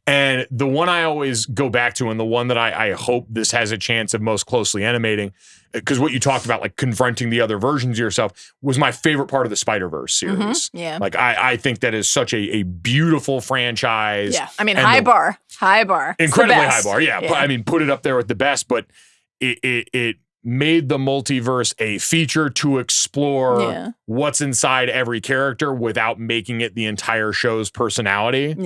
And the one I always go back to and the one that I hope this has a chance of most closely animating, because what you talked about, like confronting the other versions of yourself, was my favorite part of the Spider-Verse series. Like I think that is such a beautiful franchise. I mean, high bar. Incredibly high bar. I mean, put it up there with the best, but it made the multiverse a feature to explore what's inside every character without making it the entire show's personality.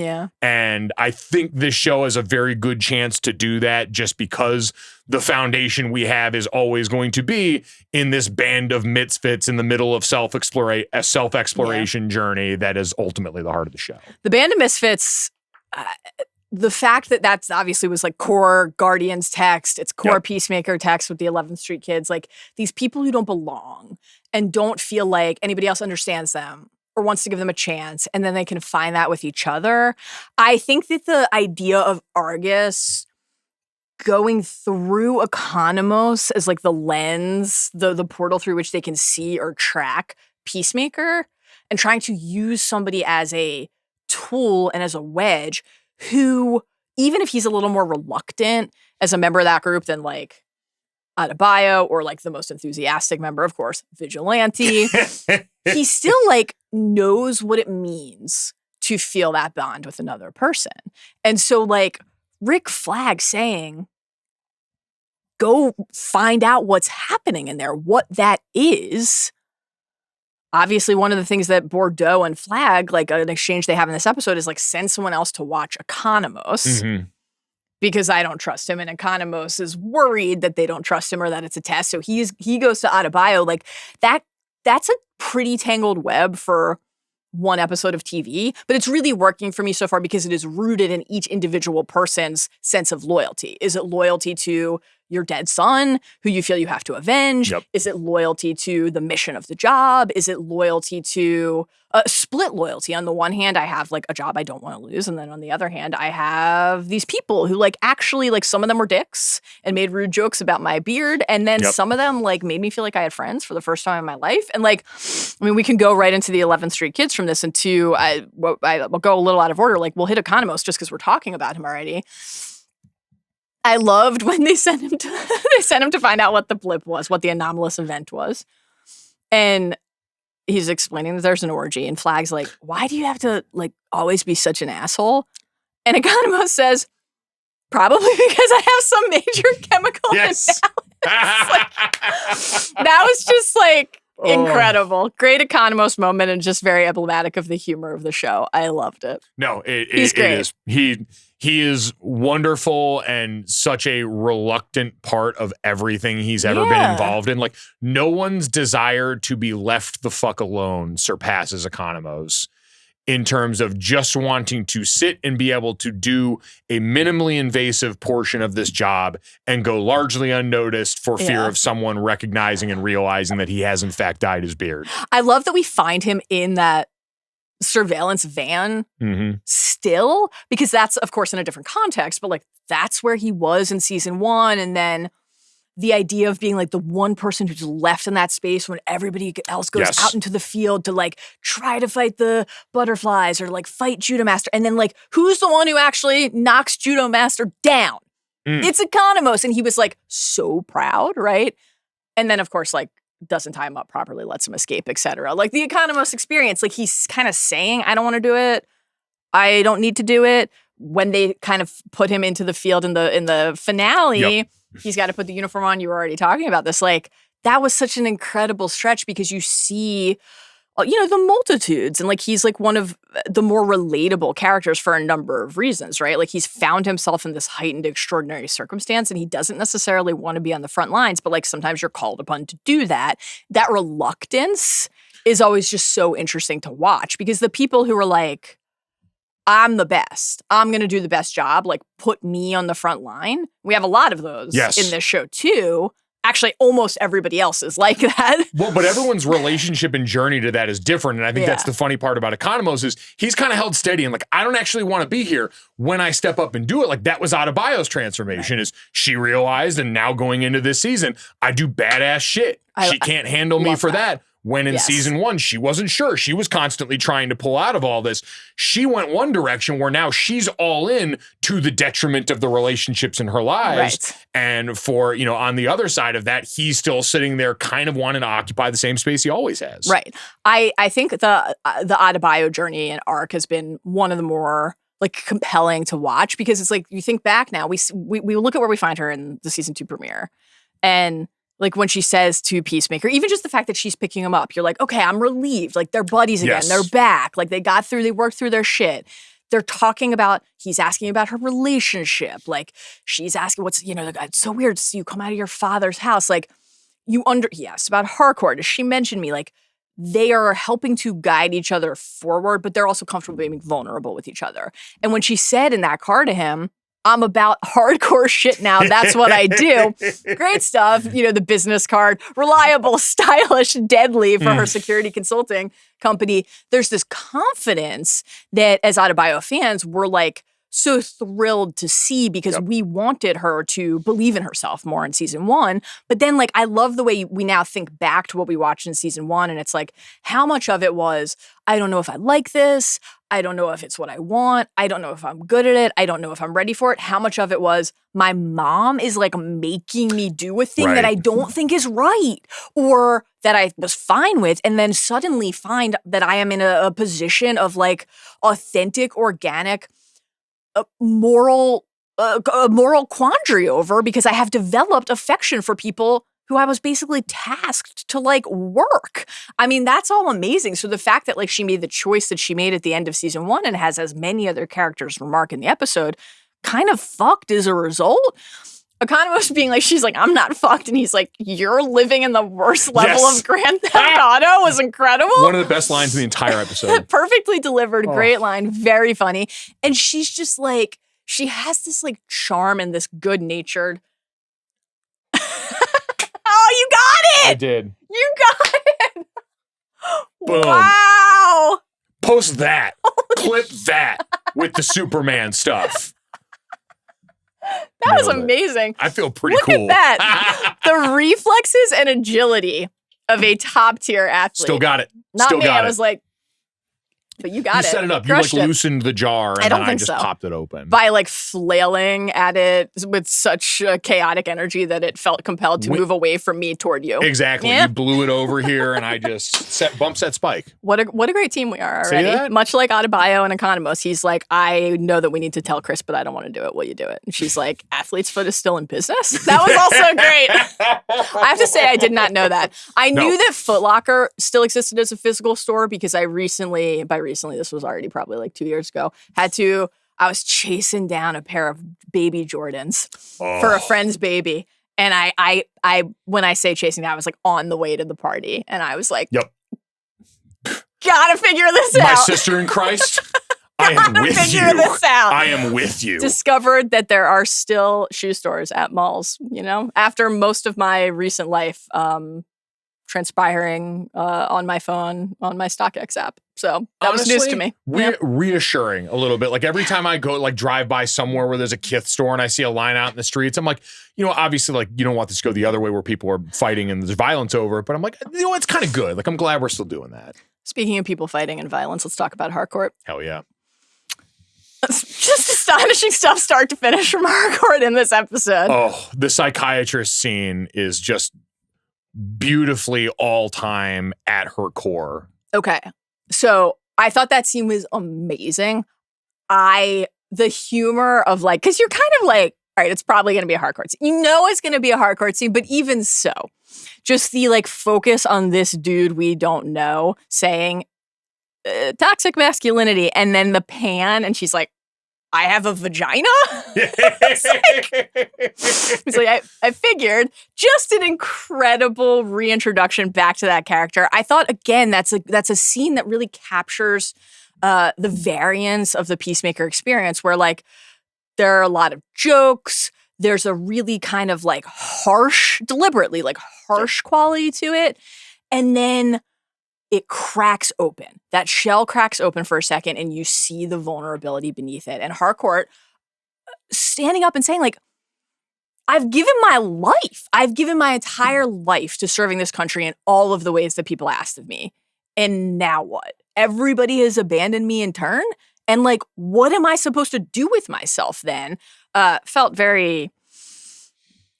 And I think this show has a very good chance to do that just because the foundation we have is always going to be in this band of misfits in the middle of self-exploration journey that is ultimately the heart of the show. The band of misfits, the fact that that's obviously was like core Guardians text, it's core Peacemaker text with the 11th Street kids, like these people who don't belong and don't feel like anybody else understands them or wants to give them a chance, and then they can find that with each other. I think that the idea of A.R.G.U.S going through Economos as like the lens, the portal through which they can see or track Peacemaker, and trying to use somebody as a tool and as a wedge who, even if he's a little more reluctant as a member of that group than like Adebayo or like the most enthusiastic member, of course, Vigilante, he still like knows what it means to feel that bond with another person. And so like Rick Flag saying, go find out what's happening in there, what that is. Obviously, one of the things that Bordeaux and Flag, like an exchange they have in this episode, is like send someone else to watch Economos because I don't trust him, and Economos is worried that they don't trust him or that it's a test. So he goes to Adebayo. Like that's a pretty tangled web for one episode of TV, but it's really working for me so far because it is rooted in each individual person's sense of loyalty. Is it loyalty to your dead son, who you feel you have to avenge? Yep. Is it loyalty to the mission of the job? Is it loyalty to split loyalty? On the one hand, I have like a job I don't want to lose. And then on the other hand, I have these people who like actually like some of them were dicks and made rude jokes about my beard. And then some of them like made me feel like I had friends for the first time in my life. And like, I mean, we can go right into the 11th Street Kids from this and will go a little out of order. Like we'll hit Economos just because we're talking about him already. I loved when they sent him to find out what the blip was, what the anomalous event was. And he's explaining that there's an orgy, and Flag's like, why do you have to like always be such an asshole? And Economos says, probably because I have some major chemical imbalance. Like, that was just like incredible. Great Economos moment and just very emblematic of the humor of the show. I loved it. No, He's great. It is. He is wonderful and such a reluctant part of everything he's ever been involved in. Like, no one's desire to be left the fuck alone surpasses Economos in terms of just wanting to sit and be able to do a minimally invasive portion of this job and go largely unnoticed for fear of someone recognizing and realizing that he has in fact dyed his beard. I love that we find him in that surveillance van still, because that's of course in a different context, but like that's where he was in season 1. And then the idea of being like the one person who's left in that space when everybody else goes out into the field to like try to fight the butterflies or like fight Judo Master. And then like, who's the one who actually knocks Judo Master down? It's Economos. And he was like so proud, right? And then of course, like, doesn't tie him up properly, lets him escape, etc. Like the Economos experience, like he's kind of saying, I don't want to do it. I don't need to do it. When they kind of put him into the field in the finale, he's got to put the uniform on. You were already talking about this. Like that was such an incredible stretch because you see, you know, the multitudes, and like he's like one of the more relatable characters for a number of reasons, right? Like he's found himself in this heightened, extraordinary circumstance, and he doesn't necessarily want to be on the front lines, but like sometimes you're called upon to do that. That reluctance is always just so interesting to watch because the people who are like, I'm the best, I'm going to do the best job, like put me on the front line. We have a lot of those in this show too. Actually, almost everybody else is like that. Well, but everyone's relationship and journey to that is different. And I think that's the funny part about Economos is he's kind of held steady and like, I don't actually want to be here when I step up and do it. Like that was Adebayo's transformation is she realized, and now going into this season, I do badass shit. She can't handle me for that. When in season 1, she wasn't sure. She was constantly trying to pull out of all this. She went one direction where now she's all in to the detriment of the relationships in her lives. Right. And for, you know, on the other side of that, he's still sitting there kind of wanting to occupy the same space he always has. Right. I think the Adebayo journey and arc has been one of the more like compelling to watch because it's like you think back now, we look at where we find her in the season 2 premiere and like when she says to Peacemaker, even just the fact that she's picking him up, you're like, okay, I'm relieved. Like they're buddies again. They're back. Like they worked through their shit. They're talking about, he's asking about her relationship. Like she's asking what's, you know, like, it's so weird to see you come out of your father's house. Like yes, about hardcore. Does she mention me? Like they are helping to guide each other forward, but they're also comfortable being vulnerable with each other. And when she said in that car to him, I'm about hardcore shit now. That's what I do. Great stuff. You know, the business card, reliable, stylish, deadly for her security consulting company. There's this confidence that as Adebayo fans, we're like so thrilled to see because we wanted her to believe in herself more in season 1. But then, like, I love the way we now think back to what we watched in season 1. And it's like, how much of it was, I don't know if I like this. I don't know if it's what I want. I don't know if I'm good at it. I don't know if I'm ready for it. How much of it was, my mom is like making me do a thing that I don't think is right or that I was fine with, and then suddenly find that I am in a position of like authentic, organic, moral quandary over because I have developed affection for people who I was basically tasked to like work. I mean, that's all amazing. So the fact that like she made the choice that she made at the end of season 1 and has as many other characters remark in the episode, kind of fucked as a result. Economist being like, she's like, I'm not fucked. And he's like, you're living in the worst level of Grand Theft Auto was incredible. One of the best lines in the entire episode. Perfectly delivered. Great line. Very funny. And she's just like, she has this like charm and this good-natured. Oh, you got it. I did. You got it. Boom. Wow. Post that. Clip that with the Superman stuff. That was amazing. I feel pretty cool. Look at that. The reflexes and agility of a top tier athlete. Still got it. Not Still me. got I was like, but you got it. You set it up. You like loosened the jar and then I just popped it open. By like flailing at it with such chaotic energy that it felt compelled to move away from me toward you. Exactly. Yeah. You blew it over here and I just bumped that spike. What a great team we are already. Much like Adebayo and Economos, he's like, I know that we need to tell Chris, but I don't want to do it. Will you do it? And she's like, Athlete's Foot is still in business? That was also great. I have to say I did not know that. I knew that Foot Locker still existed as a physical store because I recently, this was already probably like 2 years ago, I was chasing down a pair of baby Jordans for a friend's baby. And I when I say chasing down, I was like on the way to the party. And I was like, gotta figure this out. My sister in Christ, I am with you. This out. I am with you. Discovered that there are still shoe stores at malls, you know, after most of my recent life transpiring on my phone, on my StockX app. So that honestly, was news to me. Reassuring a little bit. Like every time I go like drive by somewhere where there's a Kith store and I see a line out in the streets, I'm like, you know, obviously like you don't want this to go the other way where people are fighting and there's violence over it. But I'm like, you know, it's kind of good. Like I'm glad we're still doing that. Speaking of people fighting and violence, let's talk about Harcourt. Hell yeah. Just astonishing stuff start to finish from Harcourt in this episode. Oh, the psychiatrist scene is just beautifully all time at her core. Okay. So I thought that scene was amazing. The humor of like, because you're kind of like, all right, it's probably going to be a Harcourt scene. You know it's going to be a Harcourt scene, but even so, just the like focus on this dude we don't know saying toxic masculinity, and then the pan, and she's like, I have a vagina? It's like, I figured. Just an incredible reintroduction back to that character. I thought, again, that's a scene that really captures the variance of the Peacemaker experience, where like there are a lot of jokes. There's a really kind of like harsh, deliberately like harsh quality to it. And then it cracks open. That shell cracks open for a second and you see the vulnerability beneath it. And Harcourt standing up and saying like, I've given my life. I've given my entire life to serving this country in all of the ways that people asked of me. And now what? Everybody has abandoned me in turn? And like, what am I supposed to do with myself then? Felt very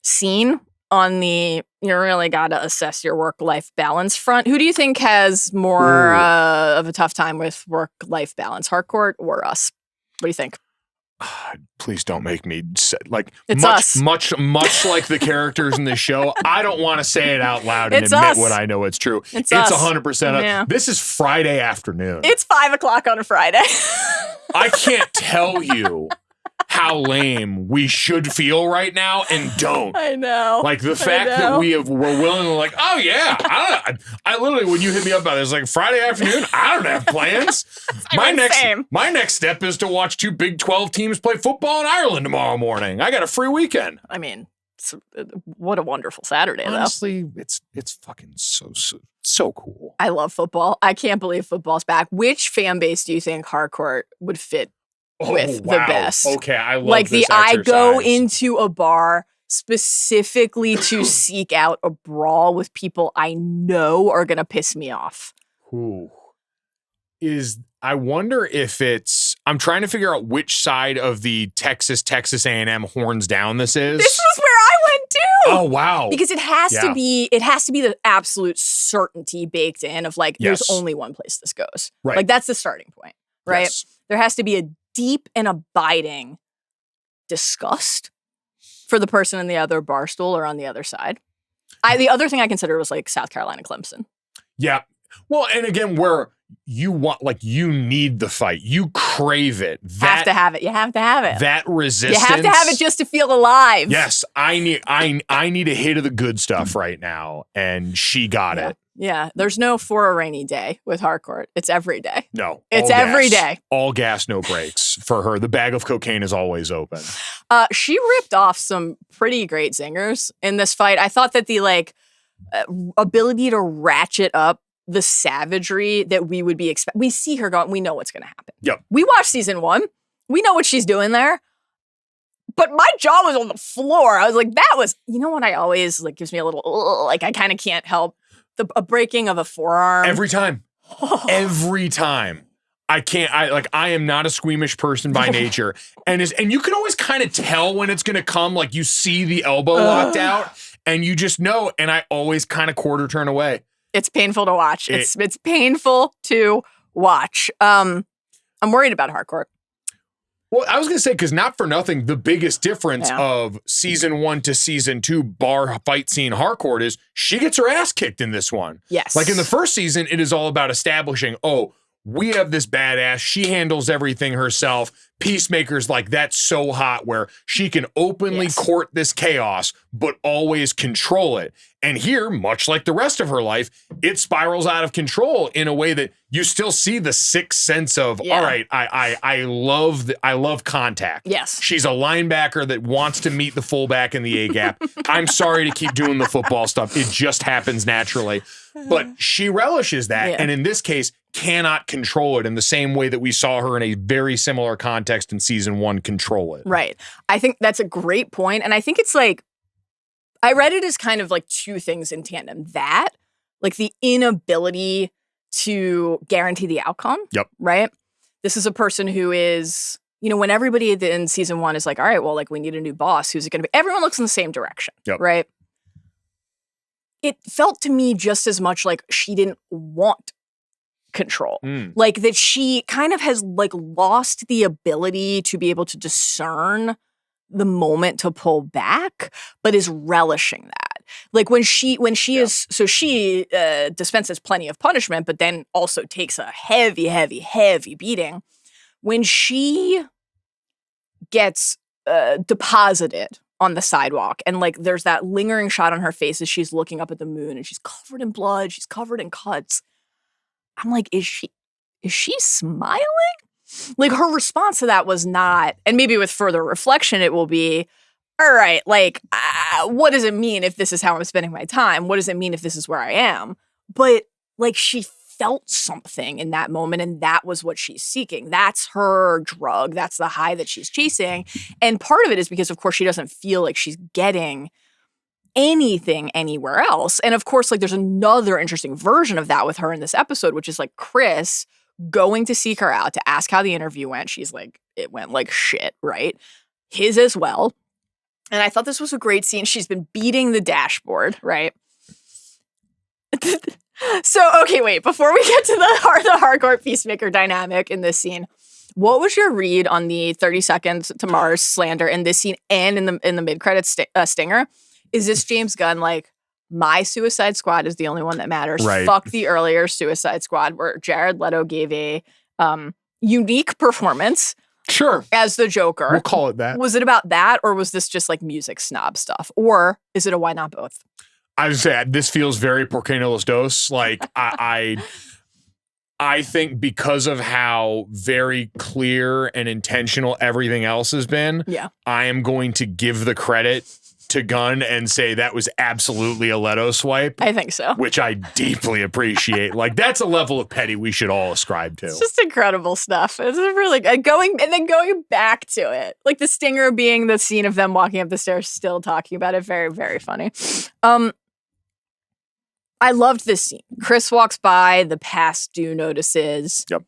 seen on the, you really got to assess your work-life balance front. Who do you think has more of a tough time with work-life balance, Harcourt or us? What do you think? Please don't make me say, like, it's much like the characters in the show. I don't want to say it out loud and admit what I know it's true. It's 100%. Yeah. This is Friday afternoon. It's 5:00 on a Friday. I can't tell you how lame we should feel right now and don't. I know. Like the fact that we're willing to like, oh yeah, I literally, when you hit me up about this, like Friday afternoon, I don't have plans. My next step is to watch 2 Big 12 teams play football in Ireland tomorrow morning. I got a free weekend. I mean, what a wonderful Saturday, honestly, though. It's fucking so cool. I love football. I can't believe football's back. Which fan base do you think Harcourt would fit with the best. Okay, I love like this I go exercise. into a bar specifically to seek out a brawl with people I know are going to piss me off. Ooh. I wonder if I'm trying to figure out which side of the Texas A&M horns down this is. This was where I went too. Oh, wow. Because it has to be the absolute certainty baked in of like, there's only one place this goes. Right. Like that's the starting point, right? Yes. There has to be a deep and abiding disgust for the person in the other bar stool or on the other side. The other thing I considered was like South Carolina Clemson. Yeah. Well, and again, where you want, like, you need the fight. You crave it. Have to have it. You have to have it. That resistance. You have to have it just to feel alive. Yes. I need a hit of the good stuff right now. And she got it. Yeah. There's no for a rainy day with Harcourt. It's every day. No. It's every day. All gas, no brakes for her. The bag of cocaine is always open. She ripped off some pretty great zingers in this fight. I thought that the ability to ratchet up the savagery that we would be expecting. We see her going, we know what's going to happen. Yep. We watched season 1. We know what she's doing there. But my jaw was on the floor. I was like, that was, you know what I always, like, gives me a little, like, I kind of can't help. A breaking of a forearm. Every time. Every time. I am not a squeamish person by nature. And you can always kind of tell when it's going to come. Like, you see the elbow locked out and you just know. And I always kind of quarter turn away. It's painful to watch. It's painful to watch. I'm worried about Harcourt. Well, I was going to say, because not for nothing, the biggest difference of season 1 to season 2 bar fight scene Harcourt is she gets her ass kicked in this one. Yes. Like in the first season, it is all about establishing, we have this badass. She handles everything herself. Peacemaker's like, that's so hot where she can openly court this chaos, but always control it. And here, much like the rest of her life, it spirals out of control in a way that you still see the sixth sense of, all right, I love contact. Yes. She's a linebacker that wants to meet the fullback in the A-gap. I'm sorry to keep doing the football stuff. It just happens naturally. But she relishes that. Yeah. And in this case, cannot control it in the same way that we saw her in a very similar context in season 1 control it. Right. I think that's a great point. And I think it's like, I read it as kind of like two things in tandem. That, like the inability to guarantee the outcome. Yep. Right? This is a person who is, when everybody in season 1 is like, all right, well, like we need a new boss. Who's it going to be? Everyone looks in the same direction. Yep. Right? It felt to me just as much like she didn't want control. Like that she kind of has like lost the ability to be able to discern the moment to pull back, but is relishing that. Like when she is, so she dispenses plenty of punishment, but then also takes a heavy beating. When she gets deposited on the sidewalk and like there's that lingering shot on her face as she's looking up at the moon and she's covered in blood, she's covered in cuts. I'm like, is she smiling? Like her response to that was not, and maybe with further reflection, it will be, all right, like, what does it mean if this is how I'm spending my time? What does it mean if this is where I am? But like she felt something in that moment and that was what she's seeking. That's her drug. That's the high that she's chasing. And part of it is because, of course, she doesn't feel like she's getting anything anywhere else. And of course, like there's another interesting version of that with her in this episode, which is like Chris going to seek her out to ask how the interview went. She's like, it went like shit, right? His as well. And I thought this was a great scene. She's been beating the dashboard, right? So, okay, wait, before we get to the Harcourt Peacemaker dynamic in this scene, what was your read on the 30 seconds to Mars slander in this scene and in the mid-credits stinger? Is this James Gunn like, my Suicide Squad is the only one that matters? Right. Fuck the earlier Suicide Squad where Jared Leto gave a unique performance. Sure. As the Joker. We'll call it that. Was it about that or was this just like music snob stuff? Or is it a why not both? I would say this feels very Por qué no los dos. Like I think because of how very clear and intentional everything else has been, I am going to give the credit to Gunn and say that was absolutely a Leto swipe. I think so. Which I deeply appreciate. Like, that's a level of petty we should all ascribe to. It's just incredible stuff. It's really good. Going back to it. Like the stinger being the scene of them walking up the stairs, still talking about it. Very, very funny. I loved this scene. Chris walks by, the past due notices. Yep.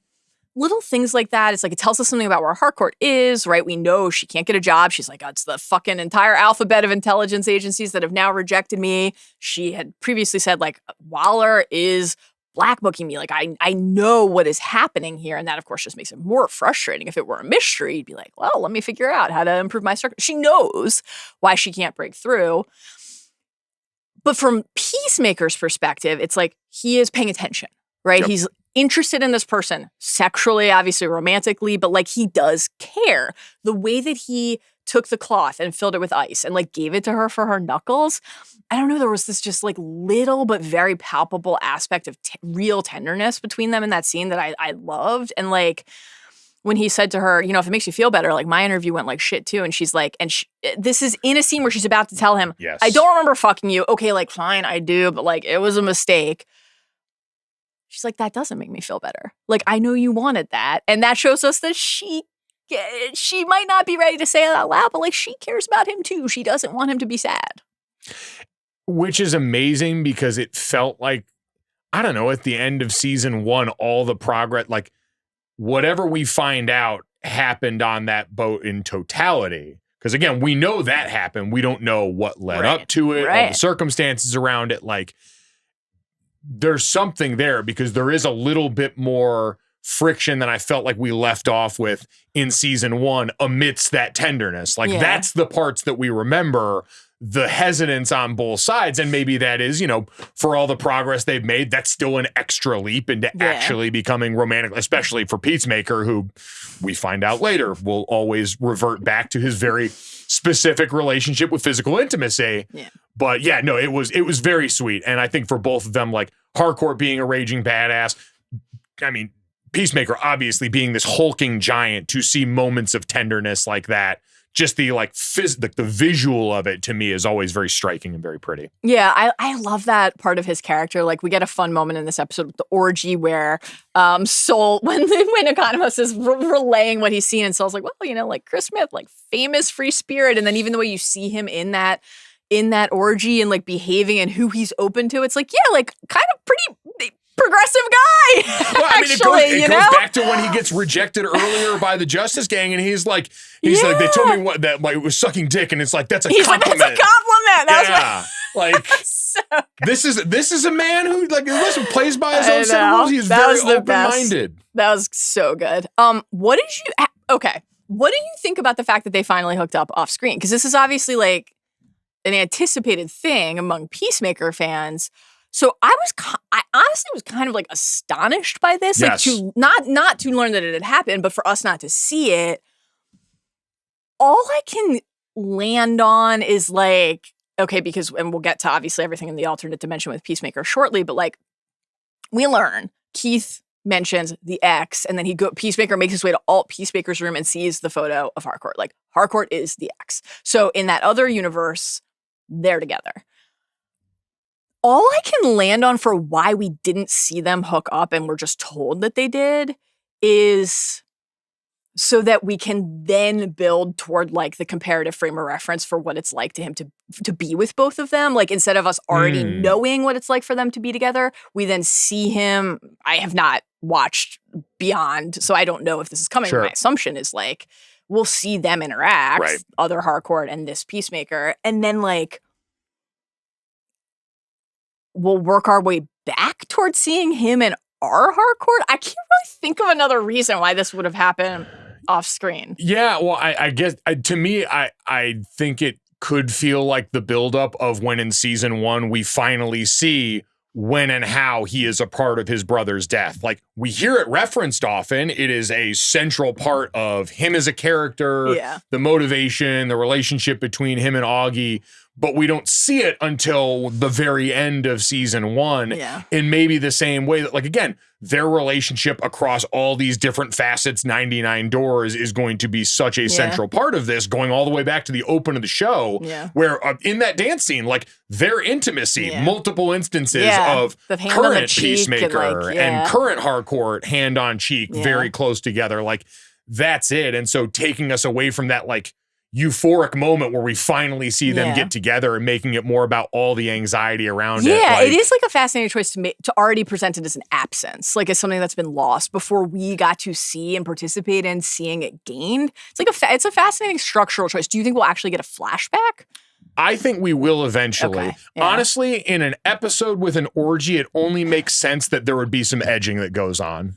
Little things like that. It's like it tells us something about where Harcourt is, right? We know she can't get a job. She's like, oh, it's the fucking entire alphabet of intelligence agencies that have now rejected me. She had previously said, like, Waller is blackbooking me. Like, I know what is happening here. And that, of course, just makes it more frustrating. If it were a mystery, you'd be like, well, let me figure out how to improve my circle. She knows why she can't break through. But from Peacemaker's perspective, it's like he is paying attention, right? Yep. He's interested in this person sexually, obviously romantically, but like he does care. The way that he took the cloth and filled it with ice and like gave it to her for her knuckles. I don't know. There was this just like little but very palpable aspect of real tenderness between them in that scene that I loved. And like when he said to her, you know, if it makes you feel better, like my interview went like shit too. And she's like, this is in a scene where she's about to tell him, yes, I don't remember fucking you. Okay, like fine, I do, but like it was a mistake. She's like, that doesn't make me feel better. Like, I know you wanted that. And that shows us that she might not be ready to say it out loud, but like she cares about him too. She doesn't want him to be sad. Which is amazing because it felt like, I don't know, at the end of season 1, all the progress, like whatever we find out happened on that boat in totality. Because again, we know that happened. We don't know what led up to it, all the circumstances around it. Like, there's something there because there is a little bit more friction than I felt like we left off with in season 1 amidst that tenderness. Like that's the parts that we remember, the hesitance on both sides. And maybe that is, you know, for all the progress they've made, that's still an extra leap into actually becoming romantic, especially for Peacemaker, who we find out later will always revert back to his very specific relationship with physical intimacy. Yeah. But yeah, no, it was very sweet. And I think for both of them, like Harcourt being a raging badass, I mean, Peacemaker obviously being this hulking giant, to see moments of tenderness like that, just the like the visual of it to me is always very striking and very pretty. Yeah, I love that part of his character. Like we get a fun moment in this episode with the orgy where Soul, when Economos is relaying what he's seen, and Soul's like, well, you know, like Chris Smith, like famous free spirit. And then even the way you see him in that orgy and like behaving and who he's open to, it's like, yeah, like kind of pretty progressive guy. Well, I mean, it goes back to when he gets rejected earlier by the Justice Gang, and he's like, they told me that like it was sucking dick, and it's like that's a compliment. Like, that's a compliment. That was like so this is a man who like plays by his own set of rules. He's very open-minded. That was so good. What do you think about the fact that they finally hooked up off screen? Because this is obviously like an anticipated thing among Peacemaker fans. So I honestly was kind of like astonished by this, like to not to learn that it had happened, but for us not to see it. All I can land on is like, okay, because, and we'll get to obviously everything in the alternate dimension with Peacemaker shortly, but like we learn Keith mentions the X, and then Peacemaker makes his way to Alt Peacemaker's room and sees the photo of Harcourt. Like Harcourt is the X. So in that other universe, they're together. All I can land on for why we didn't see them hook up and we're just told that they did is so that we can then build toward like the comparative frame of reference for what it's like to him to be with both of them. Like instead of us already knowing what it's like for them to be together, we then see him. I have not watched Beyond, so I don't know if this is coming. Sure. My assumption is like we'll see them interact, other Harcourt and this Peacemaker, and then like we'll work our way back towards seeing him and our Harcourt. I can't really think of another reason why this would have happened off screen. Yeah, well, I guess to me, I think it could feel like the buildup of when in season 1 we finally see when and how he is a part of his brother's death. Like we hear it referenced often. It is a central part of him as a character, the motivation, the relationship between him and Augie. but we don't see it until the very end of season 1. Yeah. In maybe the same way that, like, again, their relationship across all these different facets, 99 Doors, is going to be such a central part of this, going all the way back to the open of the show, where in that dance scene, like, their intimacy, multiple instances of the hand current on the cheek Peacemaker and current Harcourt hand on cheek, very close together. Like, that's it. And so taking us away from that, like, euphoric moment where we finally see them get together and making it more about all the anxiety around it. Yeah, it is like a fascinating choice to already present it as an absence, like as something that's been lost before we got to see and participate in seeing it gained. It's like it's a fascinating structural choice. Do you think we'll actually get a flashback? I think we will eventually. Okay, yeah. Honestly, in an episode with an orgy, it only makes sense that there would be some edging that goes on.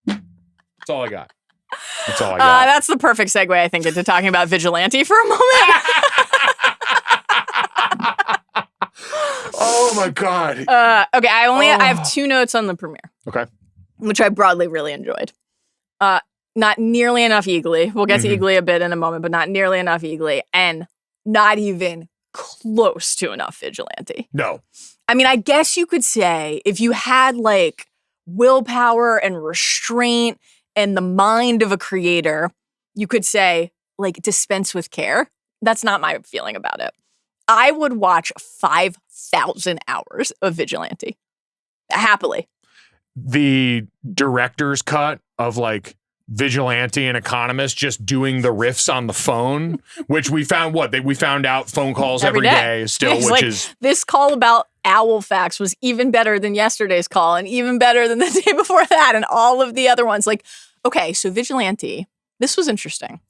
That's all I got. That's all I got. That's the perfect segue, I think, into talking about Vigilante for a moment. Oh my God. Okay, I have 2 notes on the premiere. Okay. Which I broadly really enjoyed. Not nearly enough Eagly. We'll get to Eagly a bit in a moment, but not nearly enough Eagly, and not even close to enough Vigilante. No. I mean, I guess you could say if you had like willpower and restraint and the mind of a creator, you could say, like, dispense with care. That's not my feeling about it. I would watch 5,000 hours of Vigilante. Happily. The director's cut of, like, Vigilante and Economist just doing the riffs on the phone, which we found we found out phone calls every day still, which like, is... This call about Owlfax was even better than yesterday's call and even better than the day before that and all of the other ones. Like, okay, so Vigilante, this was interesting.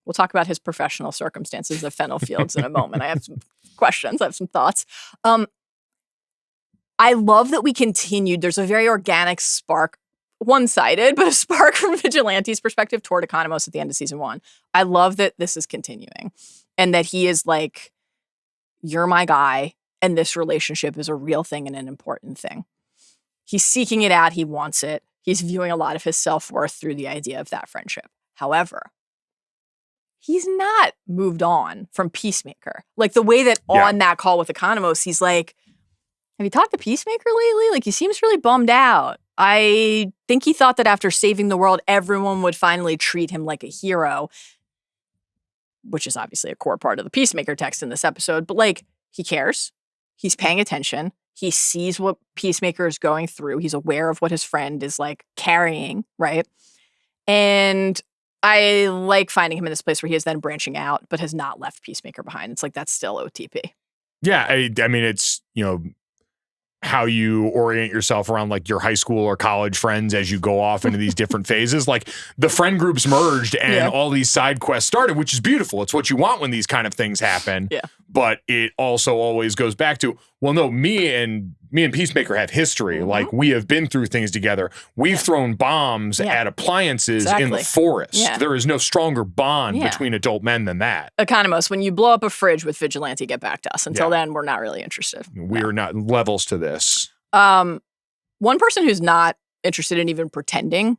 We'll talk about his professional circumstances of Fennel Fields in a moment. I have some questions. I have some thoughts. I love that we continued. There's a very organic spark, one-sided, but a spark from Vigilante's perspective toward Economos at the end of season 1. I love that this is continuing and that he is like, you're my guy, and this relationship is a real thing and an important thing. He's seeking it out. He wants it. He's viewing a lot of his self-worth through the idea of that friendship. However, he's not moved on from Peacemaker. Like the way that on that call with Economos, he's like, have you talked to Peacemaker lately? Like, he seems really bummed out. I think he thought that after saving the world, everyone would finally treat him like a hero, which is obviously a core part of the Peacemaker text in this episode. But like, he cares. He's paying attention. He sees what Peacemaker is going through. He's aware of what his friend is like carrying, right? And I like finding him in this place where he is then branching out, but has not left Peacemaker behind. It's like, that's still OTP. Yeah, I mean, it's, you know, how you orient yourself around like your high school or college friends as you go off into these different phases. Like the friend groups merged and all these side quests started, which is beautiful. It's what you want when these kind of things happen. Yeah. But it also always goes back to, well, no, me and Peacemaker have history. Like we have been through things together. We've thrown bombs at appliances in the forest. There is no stronger bond between adult men than that. Economos, when you blow up a fridge with Vigilante, get back to us. Until then, we're not really interested. We're not levels to this. One person who's not interested in even pretending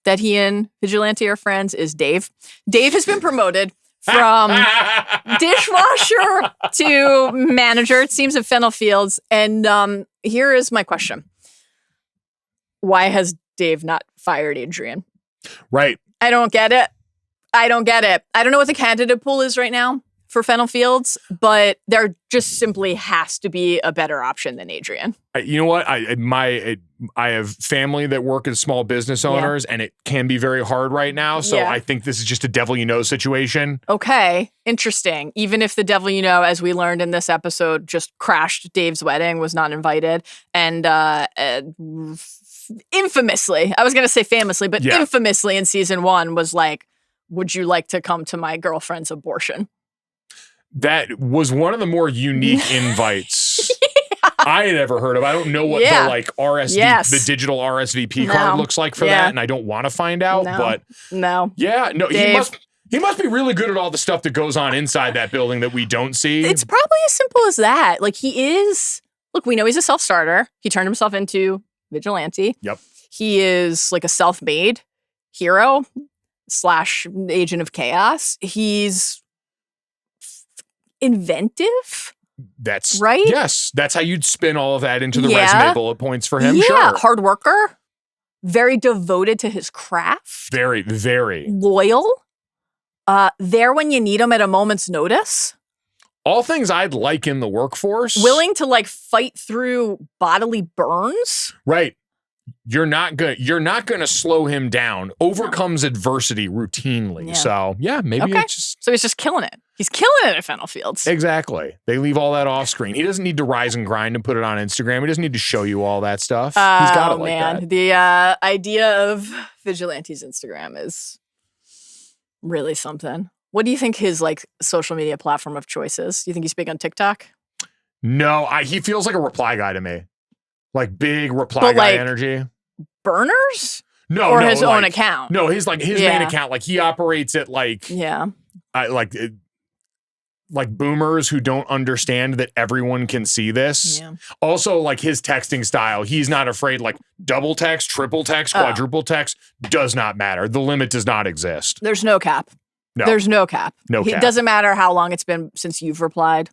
that he and Vigilante are friends is Dave. Dave has been promoted from dishwasher to manager, it seems, at Fennel Fields. And here is my question. Why has Dave not fired Adrian? Right. I don't get it. I don't know what the candidate pool is right now for Fennel Fields, but there just simply has to be a better option than Adrian. You know what? I have family that work as small business owners, and it can be very hard right now. So I think this is just a devil you know situation. Okay, interesting. Even if the devil you know, as we learned in this episode, just crashed Dave's wedding, was not invited, and infamously, I was going to say famously, but infamously in season 1 was like, would you like to come to my girlfriend's abortion? That was one of the more unique invites I had ever heard of. I don't know what the like the digital RSVP card looks like for that, and I don't want to find out. But Dave, he must be really good at all the stuff that goes on inside that building that we don't see. It's probably as simple as that. Like he is. Look, we know he's a self-starter. He turned himself into Vigilante. Yep. He is like a self-made hero / agent of chaos. He's inventive. That's right. Yes, that's how you'd spin all of that into the resume bullet points for him. Sure. Hard worker, very devoted to his craft, very, very loyal. There when you need him at a moment's notice. All things I'd like in the workforce. Willing to like fight through bodily burns. Right. You're not gonna slow him down. Overcomes adversity routinely. Yeah. So yeah, maybe it's just. So he's just killing it. He's killing it at Fennel Fields. Exactly. They leave all that off screen. He doesn't need to rise and grind and put it on Instagram. He doesn't need to show you all that stuff. He's got it like that. The idea of Vigilante's Instagram is really something. What do you think his like social media platform of choice is? Do you think he's big on TikTok? No, he feels like a reply guy to me. Like big reply guy energy. Burners? No, or his own account. No, his main account. Like he operates at like like boomers who don't understand that everyone can see this. Yeah. Also, like his texting style, he's not afraid, like double text, triple text, quadruple text, does not matter. The limit does not exist. There's no cap. No. There's no cap. No cap. It doesn't matter how long it's been since you've replied.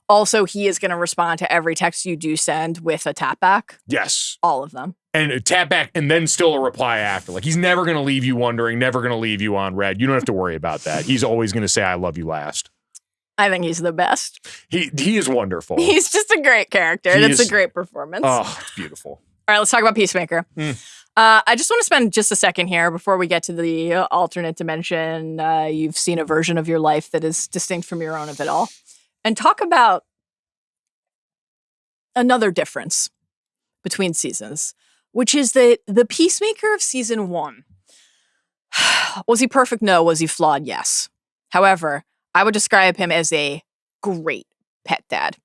Also, he is going to respond to every text you do send with a tap back. Yes. All of them. And a tap back and then still a reply after. Like he's never going to leave you wondering, never going to leave you on red. You don't have to worry about that. He's always going to say, I love you last. I think he's the best. He is wonderful. He's just a great character. It's a great performance. Oh, it's beautiful. All right, let's talk about Peacemaker. I just want to spend just a second here before we get to the alternate dimension. You've seen a version of your life that is distinct from your own of it all. And talk about another difference between seasons, which is that the Peacemaker of season 1. Was he perfect? No. Was he flawed? Yes. However, I would describe him as a great pet dad.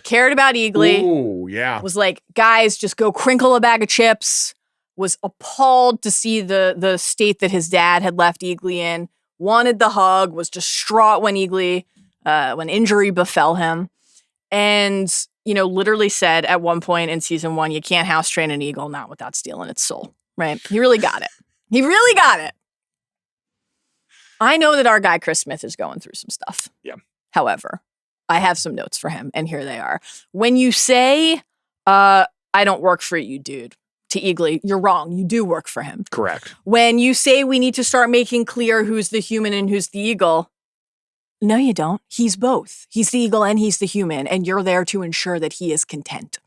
Cared about Eagly. Ooh, yeah. Was like, guys, just go crinkle a bag of chips. Was appalled to see the state that his dad had left Eagly in. Wanted the hug. Was distraught when when injury befell him. And, literally said at one point in season 1, you can't house train an eagle, not without stealing its soul. Right? He really got it. He really got it. I know that our guy, Chris Smith, is going through some stuff. Yeah. However, I have some notes for him, and here they are. When you say, I don't work for you, dude, to Eagly, you're wrong. You do work for him. Correct. When you say we need to start making clear who's the human and who's the eagle, no, you don't. He's both. He's the eagle and he's the human, and you're there to ensure that he is content.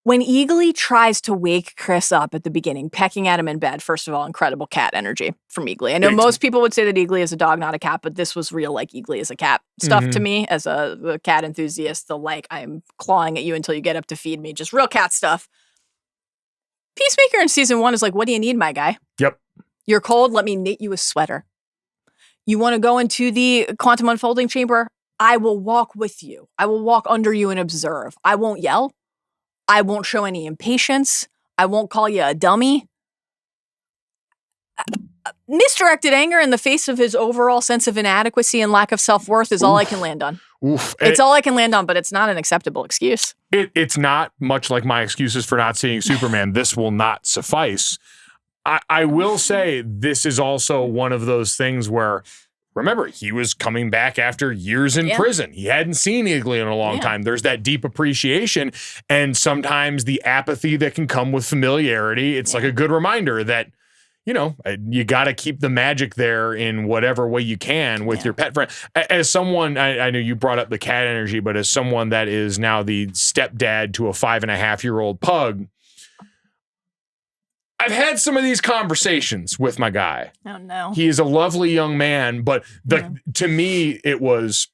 When Eagly tries to wake Chris up at the beginning, pecking at him in bed, first of all, incredible cat energy from Eagly. I know most people would say that Eagly is a dog, not a cat, but this was real, like Eagly is a cat stuff to me as a cat enthusiast. The like, I'm clawing at you until you get up to feed me, just real cat stuff. Peacemaker in season 1 is like, what do you need, my guy? Yep. You're cold, let me knit you a sweater. You want to go into the quantum unfolding chamber? I will walk with you. I will walk under you and observe. I won't yell. I won't show any impatience. I won't call you a dummy. Misdirected anger in the face of his overall sense of inadequacy and lack of self-worth is all I can land on. It's all I can land on, but it's not an acceptable excuse. It's not much like my excuses for not seeing Superman. This will not suffice. I will say this is also one of those things where, remember, he was coming back after years in prison. He hadn't seen Eagly in a long time. There's that deep appreciation. And sometimes the apathy that can come with familiarity, it's like a good reminder that, you got to keep the magic there in whatever way you can with your pet friend. As someone, I know you brought up the cat energy, but as someone that is now the stepdad to a 5.5-year-old pug, I've had some of these conversations with my guy. Oh, no. He is a lovely young man, but to me, it was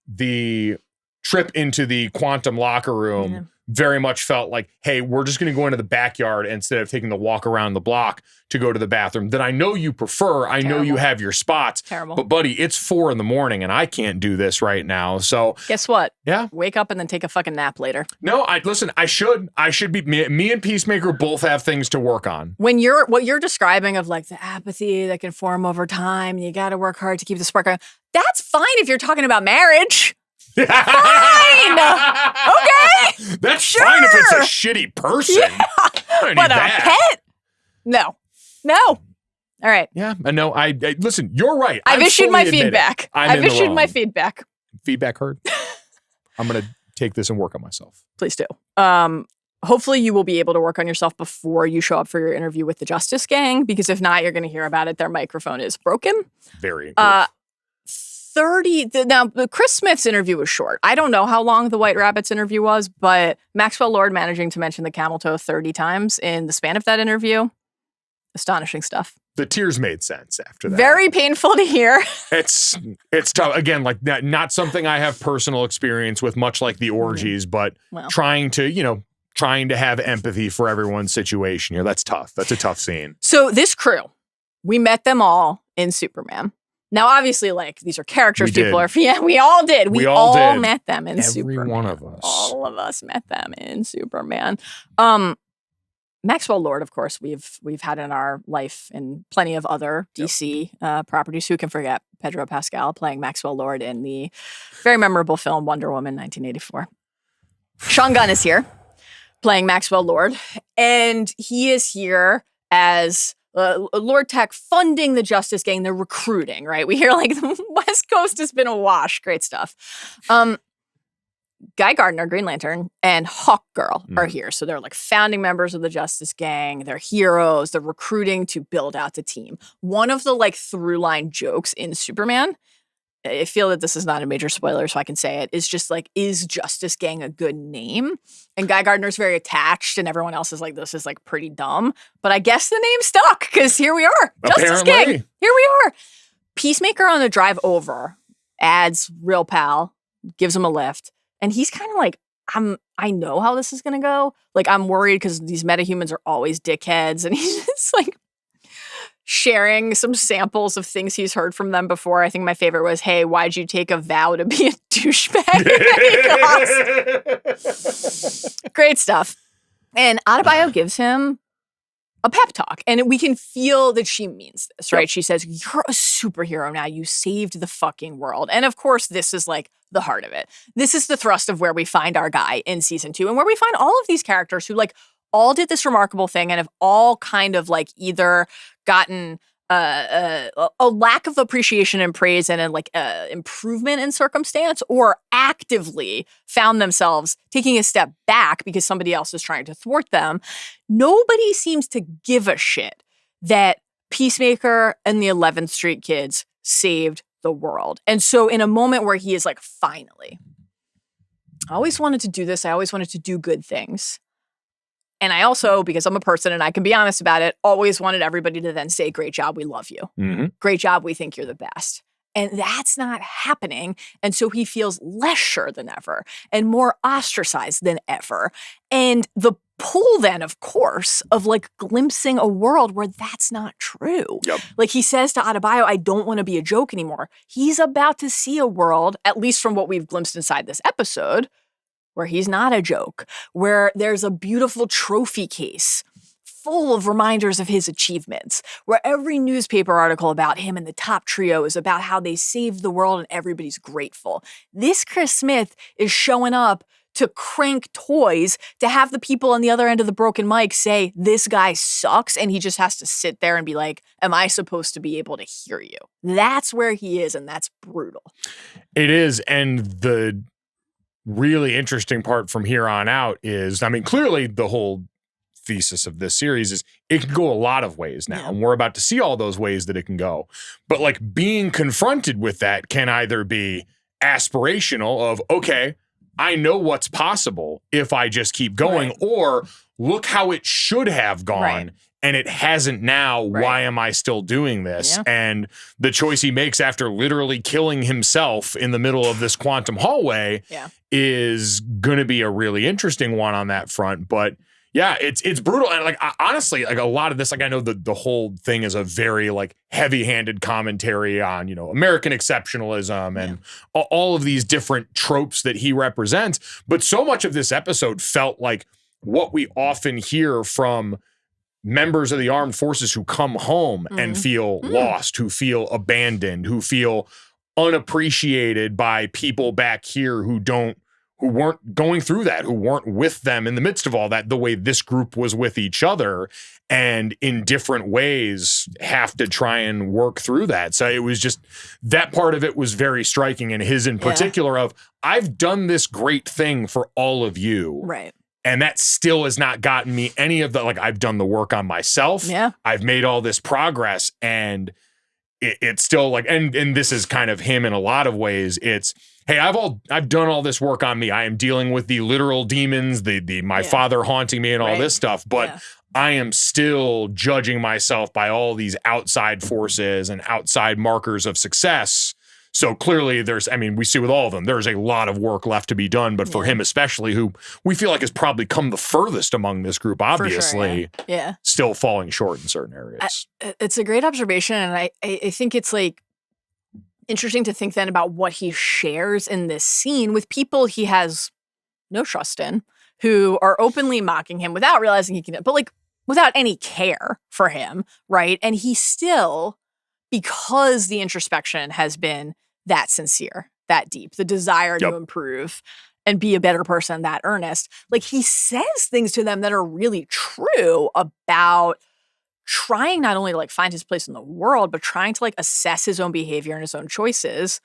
the trip into the quantum locker room very much felt like, hey, we're just going to go into the backyard instead of taking the walk around the block to go to the bathroom that I know you prefer. I know you have your spots. Terrible. But buddy, it's 4 a.m. and I can't do this right now. So guess what? Yeah. Wake up and then take a fucking nap later. No, listen, I should be, me and Peacemaker both have things to work on. What you're describing of like the apathy that can form over time, you got to work hard to keep the spark going. That's fine if you're talking about marriage. Fine. Okay. That's fine if it's a shitty person. Yeah. But a pet? No. All right. Yeah. No, I listen, you're right. I've issued my feedback. I've issued my feedback. Feedback heard. I'm going to take this and work on myself. Please do. Hopefully you will be able to work on yourself before you show up for your interview with the Justice Gang, because if not, you're going to hear about it. Their microphone is broken. Very. Now, Chris Smith's interview was short. I don't know how long the White Rabbit's interview was, but Maxwell Lord managing to mention the camel toe 30 times in the span of that interview. Astonishing stuff. The tears made sense after that. Very painful to hear. It's tough. Again, like that, not something I have personal experience with, much like the orgies, but trying to have empathy for everyone's situation here. That's tough. That's a tough scene. So this crew, we met them all in Superman. Now, obviously, like, these are characters people are... Yeah, we all did. We all met them in Superman. Every one of us. All of us met them in Superman. Maxwell Lord, of course, we've had in our life in plenty of other DC properties. Who can forget Pedro Pascal playing Maxwell Lord in the very memorable film Wonder Woman 1984. Sean Gunn is here playing Maxwell Lord, and he is here as Lord Tech funding the Justice Gang. They're recruiting, right? We hear like the West Coast has been awash. Great stuff. Guy Gardner, Green Lantern, and Hawkgirl are here. So they're like founding members of the Justice Gang. They're heroes. They're recruiting to build out the team. One of the like through line jokes in Superman, I feel that this is not a major spoiler, so I can say it, is just like, is Justice Gang a good name? And Guy Gardner's very attached, and everyone else is like, this is like pretty dumb. But I guess the name stuck, because here we are. Justice Gang. Here we are. Peacemaker on the drive over adds Real Pal, gives him a lift. And he's kind of like, I know how this is going to go. Like, I'm worried because these metahumans are always dickheads. And he's just like sharing some samples of things he's heard from them before. I think my favorite was, hey, why'd you take a vow to be a douchebag? Great stuff. And A.R.G.U.S gives him a pep talk. And we can feel that she means this, right? Yep. She says, you're a superhero now. You saved the fucking world. And of course, this is like the heart of it. This is the thrust of where we find our guy in season 2 and where we find all of these characters who like all did this remarkable thing and have all kind of like either gotten a lack of appreciation and praise and like improvement in circumstance, or actively found themselves taking a step back because somebody else is trying to thwart them. Nobody seems to give a shit that Peacemaker and the 11th Street Kids saved the world. And so in a moment where he is like, finally, I always wanted to do this. I always wanted to do good things. And I also, because I'm a person and I can be honest about it, always wanted everybody to then say, great job, we love you. Mm-hmm. Great job, we think you're the best. And that's not happening. And so he feels less sure than ever and more ostracized than ever. And the pull then, of course, of like glimpsing a world where that's not true. Yep. Like he says to Adebayo, I don't want to be a joke anymore. He's about to see a world, at least from what we've glimpsed inside this episode, where he's not a joke, where there's a beautiful trophy case full of reminders of his achievements, where every newspaper article about him and the top trio is about how they saved the world and everybody's grateful. This Chris Smith is showing up to crank toys, to have the people on the other end of the broken mic say, this guy sucks, and he just has to sit there and be like, am I supposed to be able to hear you? That's where he is, and that's brutal. It is, and the really interesting part from here on out is, I mean, clearly the whole thesis of this series is it can go a lot of ways now. Yeah. And we're about to see all those ways that it can go. But like being confronted with that can either be aspirational of, okay, I know what's possible if I just keep going, right, or look how it should have gone. Right. And it hasn't now. Right. Why am I still doing this? Yeah. And the choice he makes after literally killing himself in the middle of this quantum hallway is going to be a really interesting one on that front. But yeah, it's brutal. And like, honestly, like a lot of this, like I know the whole thing is a very like heavy-handed commentary on, you know, American exceptionalism and all of these different tropes that he represents. But so much of this episode felt like what we often hear from members of the armed forces who come home and feel lost, who feel abandoned, who feel unappreciated by people back here who don't weren't going through that, who weren't with them in the midst of all that, the way this group was with each other, and in different ways have to try and work through that. So it was just, that part of it was very striking, and his in particular of, I've done this great thing for all of you. Right. And that still has not gotten me any of the, like, I've done the work on myself. Yeah. I've made all this progress, and it's still like, and this is kind of him in a lot of ways. It's, hey, I've done all this work on me. I am dealing with the literal demons, my father haunting me and all this stuff, but I am still judging myself by all these outside forces and outside markers of success. So clearly we see with all of them, there's a lot of work left to be done, but for him especially, who we feel like has probably come the furthest among this group, obviously, still falling short in certain areas. It's a great observation, and I think it's like interesting to think then about what he shares in this scene with people he has no trust in, who are openly mocking him without realizing he can, but like without any care for him, right? And he still, because the introspection has been that sincere, that deep, the desire to improve and be a better person, that earnest, like he says things to them that are really true about trying not only to like find his place in the world, but trying to like assess his own behavior and his own choices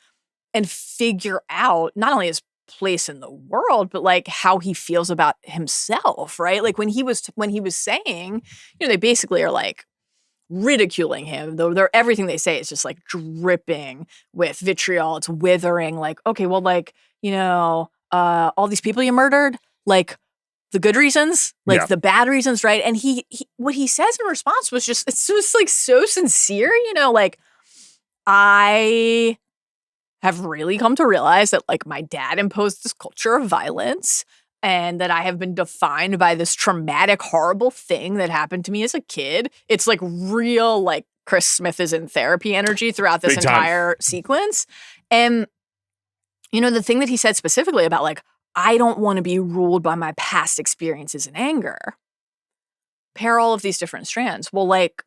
and figure out not only his place in the world, but like how he feels about himself, right? Like when he was saying, they basically are like ridiculing him, though everything they say is just like dripping with vitriol. It's withering, like, okay, well, like, all these people you murdered, like the good reasons, like the bad reasons, right? And he what he says in response was just, it's just like so sincere, like, I have really come to realize that like my dad imposed this culture of violence, and that I have been defined by this traumatic, horrible thing that happened to me as a kid. It's like real, like Chris Smith is in therapy energy throughout this entire sequence. And, the thing that he said specifically about like, I don't want to be ruled by my past experiences and anger. Pair all of these different strands. Well, like,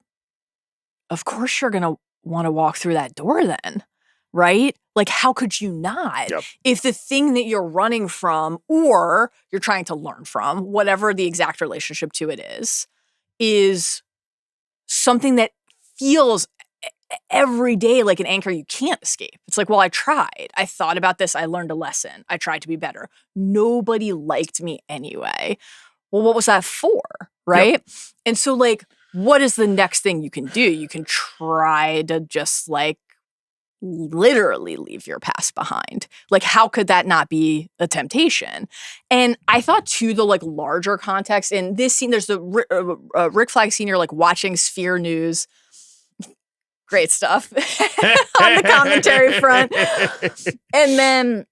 of course you're going to want to walk through that door then, right? Like, how could you not? If the thing that you're running from or you're trying to learn from, whatever the exact relationship to it is something that feels every day like an anchor you can't escape. It's like, well, I tried. I thought about this. I learned a lesson. I tried to be better. Nobody liked me anyway. Well, what was that for, right? And so, like, what is the next thing you can do? You can try to just, like, literally leave your past behind. Like, how could that not be a temptation? And I thought too, the like larger context in this scene, there's the Rick Flag Sr. like watching Sphere News. Great stuff on the commentary front. And then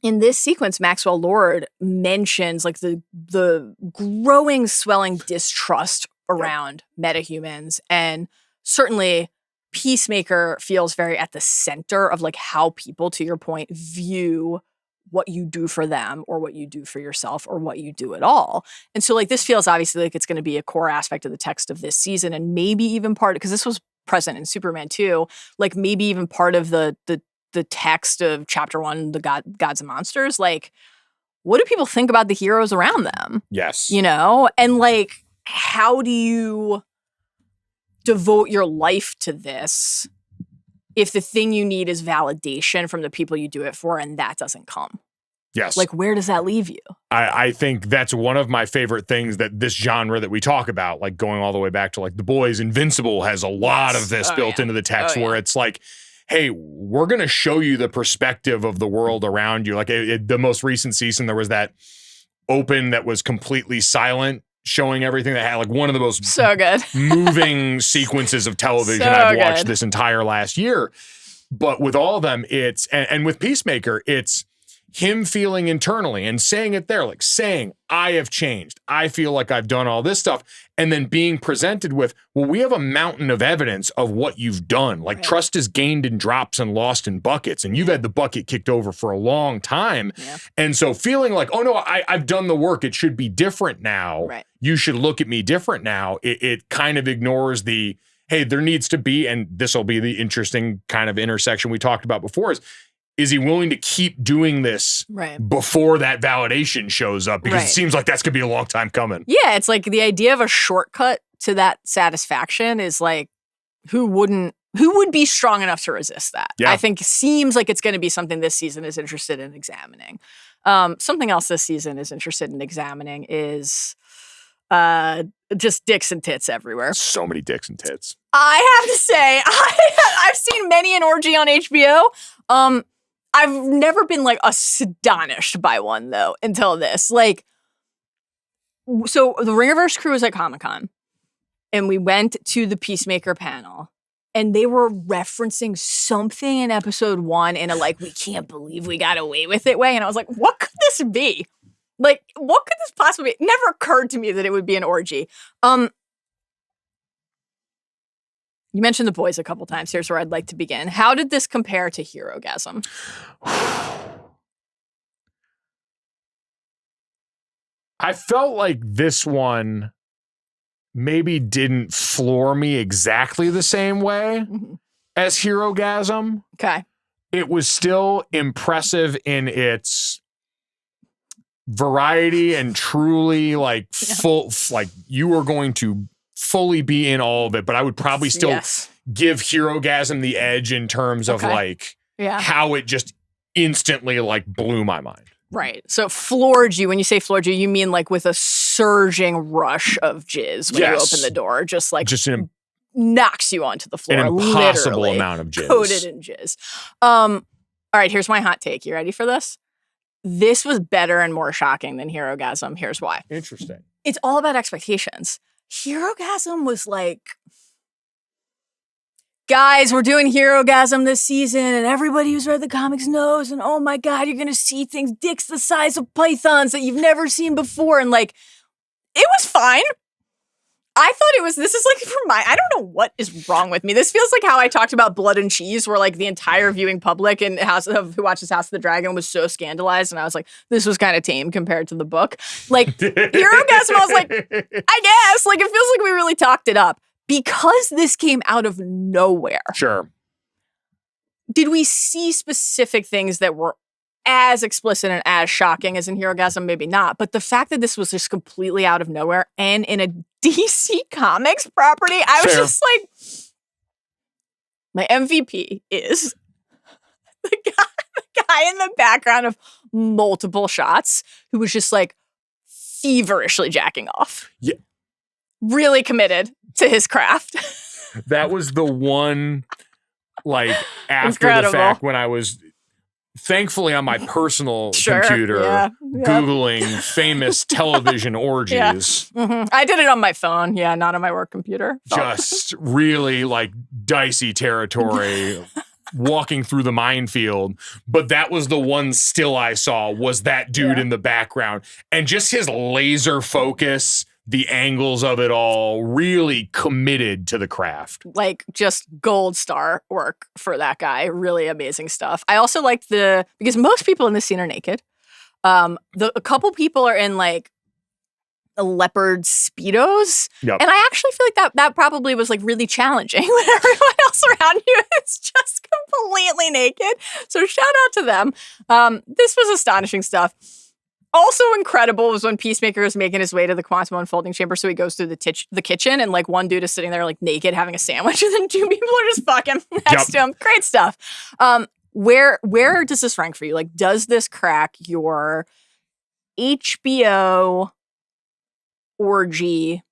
in this sequence, Maxwell Lord mentions like the growing, swelling distrust around metahumans, and certainly Peacemaker feels very at the center of like how people, to your point, view what you do for them or what you do for yourself or what you do at all. And so like this feels obviously like it's going to be a core aspect of the text of this season, and maybe even part, because this was present in Superman 2, like maybe even part of the text of chapter 1, the Gods and Monsters. Like, what do people think about the heroes around them? Yes. And like, how do you devote your life to this if the thing you need is validation from the people you do it for, and that doesn't come? Yes. Like, where does that leave you? I think that's one of my favorite things that this genre that we talk about, like going all the way back to like The Boys, Invincible has a lot of this built into the text where it's like, hey, we're going to show you the perspective of the world around you. Like the most recent season, there was that open that was completely silent, showing everything that had like one of the most moving sequences of television I've watched this entire last year. But with all of them, it's, and with Peacemaker, it's him feeling internally and saying it there, like saying, I have changed. I feel like I've done all this stuff. And then being presented with, well, we have a mountain of evidence of what you've done. Like trust is gained in drops and lost in buckets. And you've had the bucket kicked over for a long time. Yeah. And so feeling like, oh no, I've done the work. It should be different now. Right. You should look at me different now. It kind of ignores the, hey, there needs to be, and this will be the interesting kind of intersection we talked about before, is is he willing to keep doing this before that validation shows up? Because it seems like that's going to be a long time coming. Yeah, it's like the idea of a shortcut to that satisfaction is like, who would be strong enough to resist that? Yeah. I think seems like it's going to be something this season is interested in examining. Something else this season is interested in examining is just dicks and tits everywhere. So many dicks and tits. I have to say, I've seen many an orgy on HBO. I've never been like astonished by one though until this. Like, so the Ringerverse crew was at Comic-Con, and we went to the Peacemaker panel, and they were referencing something in episode 1 in a like, we can't believe we got away with it way. And I was like, what could this be? Like, what could this possibly be? It never occurred to me that it would be an orgy. You mentioned The Boys a couple times. Here's where I'd like to begin. How did this compare to Hero-gasm? I felt like this one maybe didn't floor me exactly the same way as Hero-gasm. Okay. It was still impressive in its variety and truly like full, like you were going to fully be in all of it, but I would probably still give Hero-gasm the edge in terms of like how it just instantly like blew my mind. Right. So floored you. When you say floored you mean like with a surging rush of jizz when you open the door, just knocks you onto the floor. An impossible amount of jizz. Coated in jizz. All right, here's my hot take. You ready for this? This was better and more shocking than Hero-gasm. Here's why. Interesting. It's all about expectations. Hero-gasm was like, guys, we're doing Hero-gasm this season, and everybody who's read the comics knows, and oh my God, you're going to see things, dicks the size of pythons that you've never seen before. And like, it was fine. I thought it was, this is like I don't know what is wrong with me. This feels like how I talked about Blood and Cheese, where like the entire viewing public and who watches House of the Dragon was so scandalized. And I was like, this was kind of tame compared to the book. Like Hero-gasm, I was like, I guess, like it feels like we really talked it up. Because this came out of nowhere. Sure. Did we see specific things that were as explicit and as shocking as in Hero-gasm? Maybe not. But the fact that this was just completely out of nowhere and in a DC Comics property, I was just like, my MVP is the guy in the background of multiple shots who was just like feverishly jacking off. Yeah. Really committed to his craft. That was the one, like, after the fact when I was thankfully on my personal computer Googling famous television orgies. Yeah. I did it on my phone. Yeah, not on my work computer. Just really like dicey territory. Walking through the minefield, but that was the one still I saw was that dude in the background, and just his laser focus, the angles of it all, really committed to the craft. Like just gold star work for that guy. Really amazing stuff. I also liked because most people in this scene are naked. A couple people are in like leopard Speedos. Yep. And I actually feel like that probably was like really challenging when everyone else around you is just completely naked. So shout out to them. This was astonishing stuff. Also incredible was when Peacemaker is making his way to the quantum unfolding chamber. So he goes through the kitchen, and like one dude is sitting there like naked having a sandwich, and then two people are just fucking next to him. Great stuff. Where does this rank for you? Like, does this crack your HBO orgy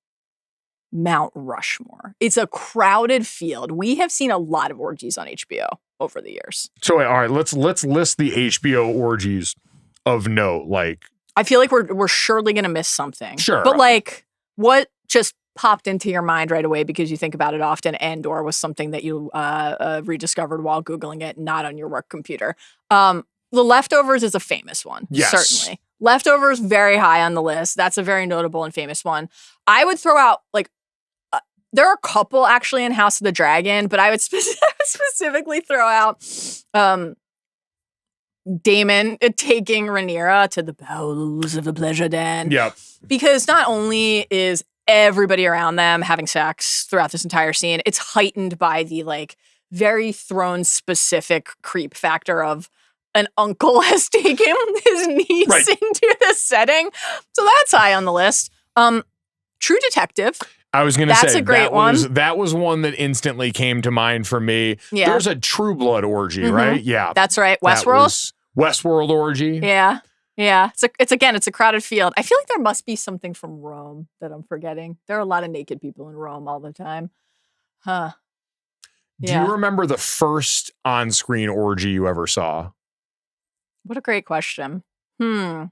Mount Rushmore? It's a crowded field. We have seen a lot of orgies on HBO over the years. So all right, let's list the HBO orgies of note. Like, I feel like we're surely gonna miss something. Sure. But like, what just popped into your mind right away because you think about it often, and/or was something that you rediscovered while Googling it, not on your work computer? The Leftovers is a famous one. Yes. Certainly. Leftovers, very high on the list. That's a very notable and famous one. I would throw out, like, there are a couple actually in House of the Dragon, but I would specifically throw out Damon taking Rhaenyra to the bowels of the pleasure den. Yep. Because not only is everybody around them having sex throughout this entire scene, it's heightened by the, like, very throne-specific creep factor of an uncle has taken his niece into this setting. So that's high on the list. True Detective. I was going to say, that's a great one. That was one that instantly came to mind for me. Yeah. There's a True Blood orgy, right? Yeah. That's right. Westworld? Westworld orgy. Yeah. Yeah. It's a crowded field. I feel like there must be something from Rome that I'm forgetting. There are a lot of naked people in Rome all the time. Huh. Yeah. Do you remember the first on-screen orgy you ever saw? What a great question. I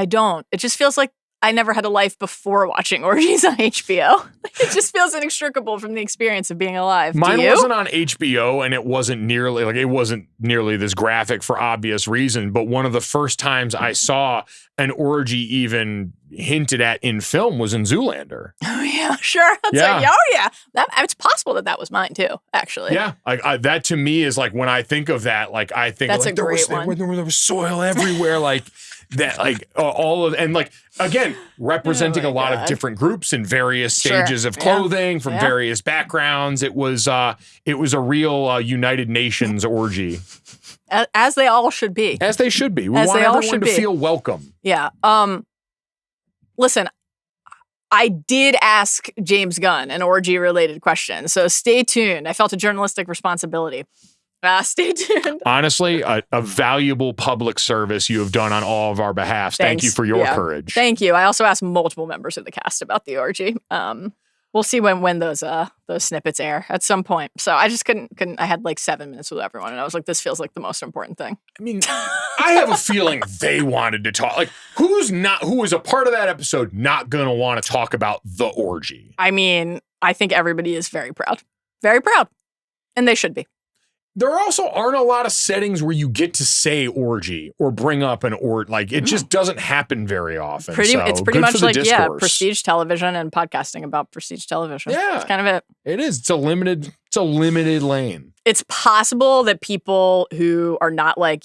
don't. It just feels like I never had a life before watching orgies on HBO. It just feels inextricable from the experience of being alive. Mine wasn't on HBO, and it wasn't nearly this graphic for obvious reason. But one of the first times I saw an orgy even hinted at in film was in Zoolander. Oh yeah, sure. It's possible that was mine too. Actually, yeah. That to me is like when I think of that, like I think that's like, a great one. There was soil everywhere, like. That like all of and like again representing a lot of different groups in various stages of clothing from various backgrounds. It was a real United Nations orgy, as they all should be. As they should be. We want everyone to feel welcome. Yeah. Listen, I did ask James Gunn an orgy related question, so stay tuned. I felt a journalistic responsibility. Stay tuned. Honestly, a valuable public service you have done on all of our behalf. Thank you for your courage. Thank you. I also asked multiple members of the cast about the orgy. We'll see when those snippets air at some point. So I just couldn't. I had like 7 minutes with everyone, and I was like, this feels like the most important thing. I mean, I have a feeling they wanted to talk. Like, who is a part of that episode not going to want to talk about the orgy? I mean, I think everybody is very proud, and they should be. There also aren't a lot of settings where you get to say orgy or bring up an like it just doesn't happen very often. It's pretty much like prestige television and podcasting about prestige television. Yeah, that's kind of it. It is. It's a limited lane. It's possible that people who are not like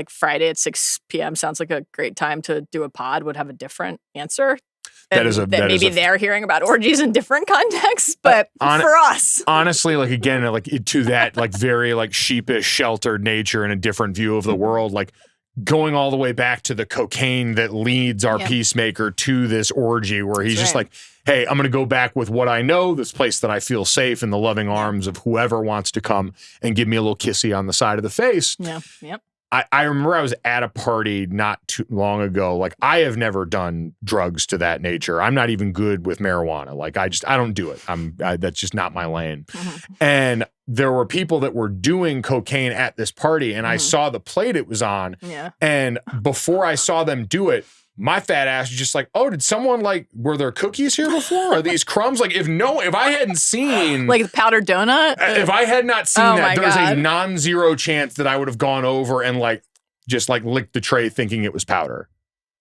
Friday at 6 p.m. sounds like a great time to do a pod would have a different answer. Maybe they're hearing about orgies in different contexts, but for us, honestly, like again, like to that, like very like sheepish, sheltered nature and a different view of the world, like going all the way back to the cocaine that leads our Peacemaker to this orgy, where he's just like, "Hey, I'm going to go back with what I know, this place that I feel safe in the loving arms of whoever wants to come and give me a little kissy on the side of the face." Yeah. Yep. I remember I was at a party not too long ago. Like, I have never done drugs to that nature. I'm not even good with marijuana. Like, I don't do it. That's just not my lane. Mm-hmm. And there were people that were doing cocaine at this party, and I saw the plate it was on. Yeah. And before I saw them do it, my fat ass was just like, oh, did someone were there cookies here before? Are these crumbs? Like, if I hadn't seen like the powdered donut, if I had not seen that, there's a non-zero chance that I would have gone over and just licked the tray thinking it was powder,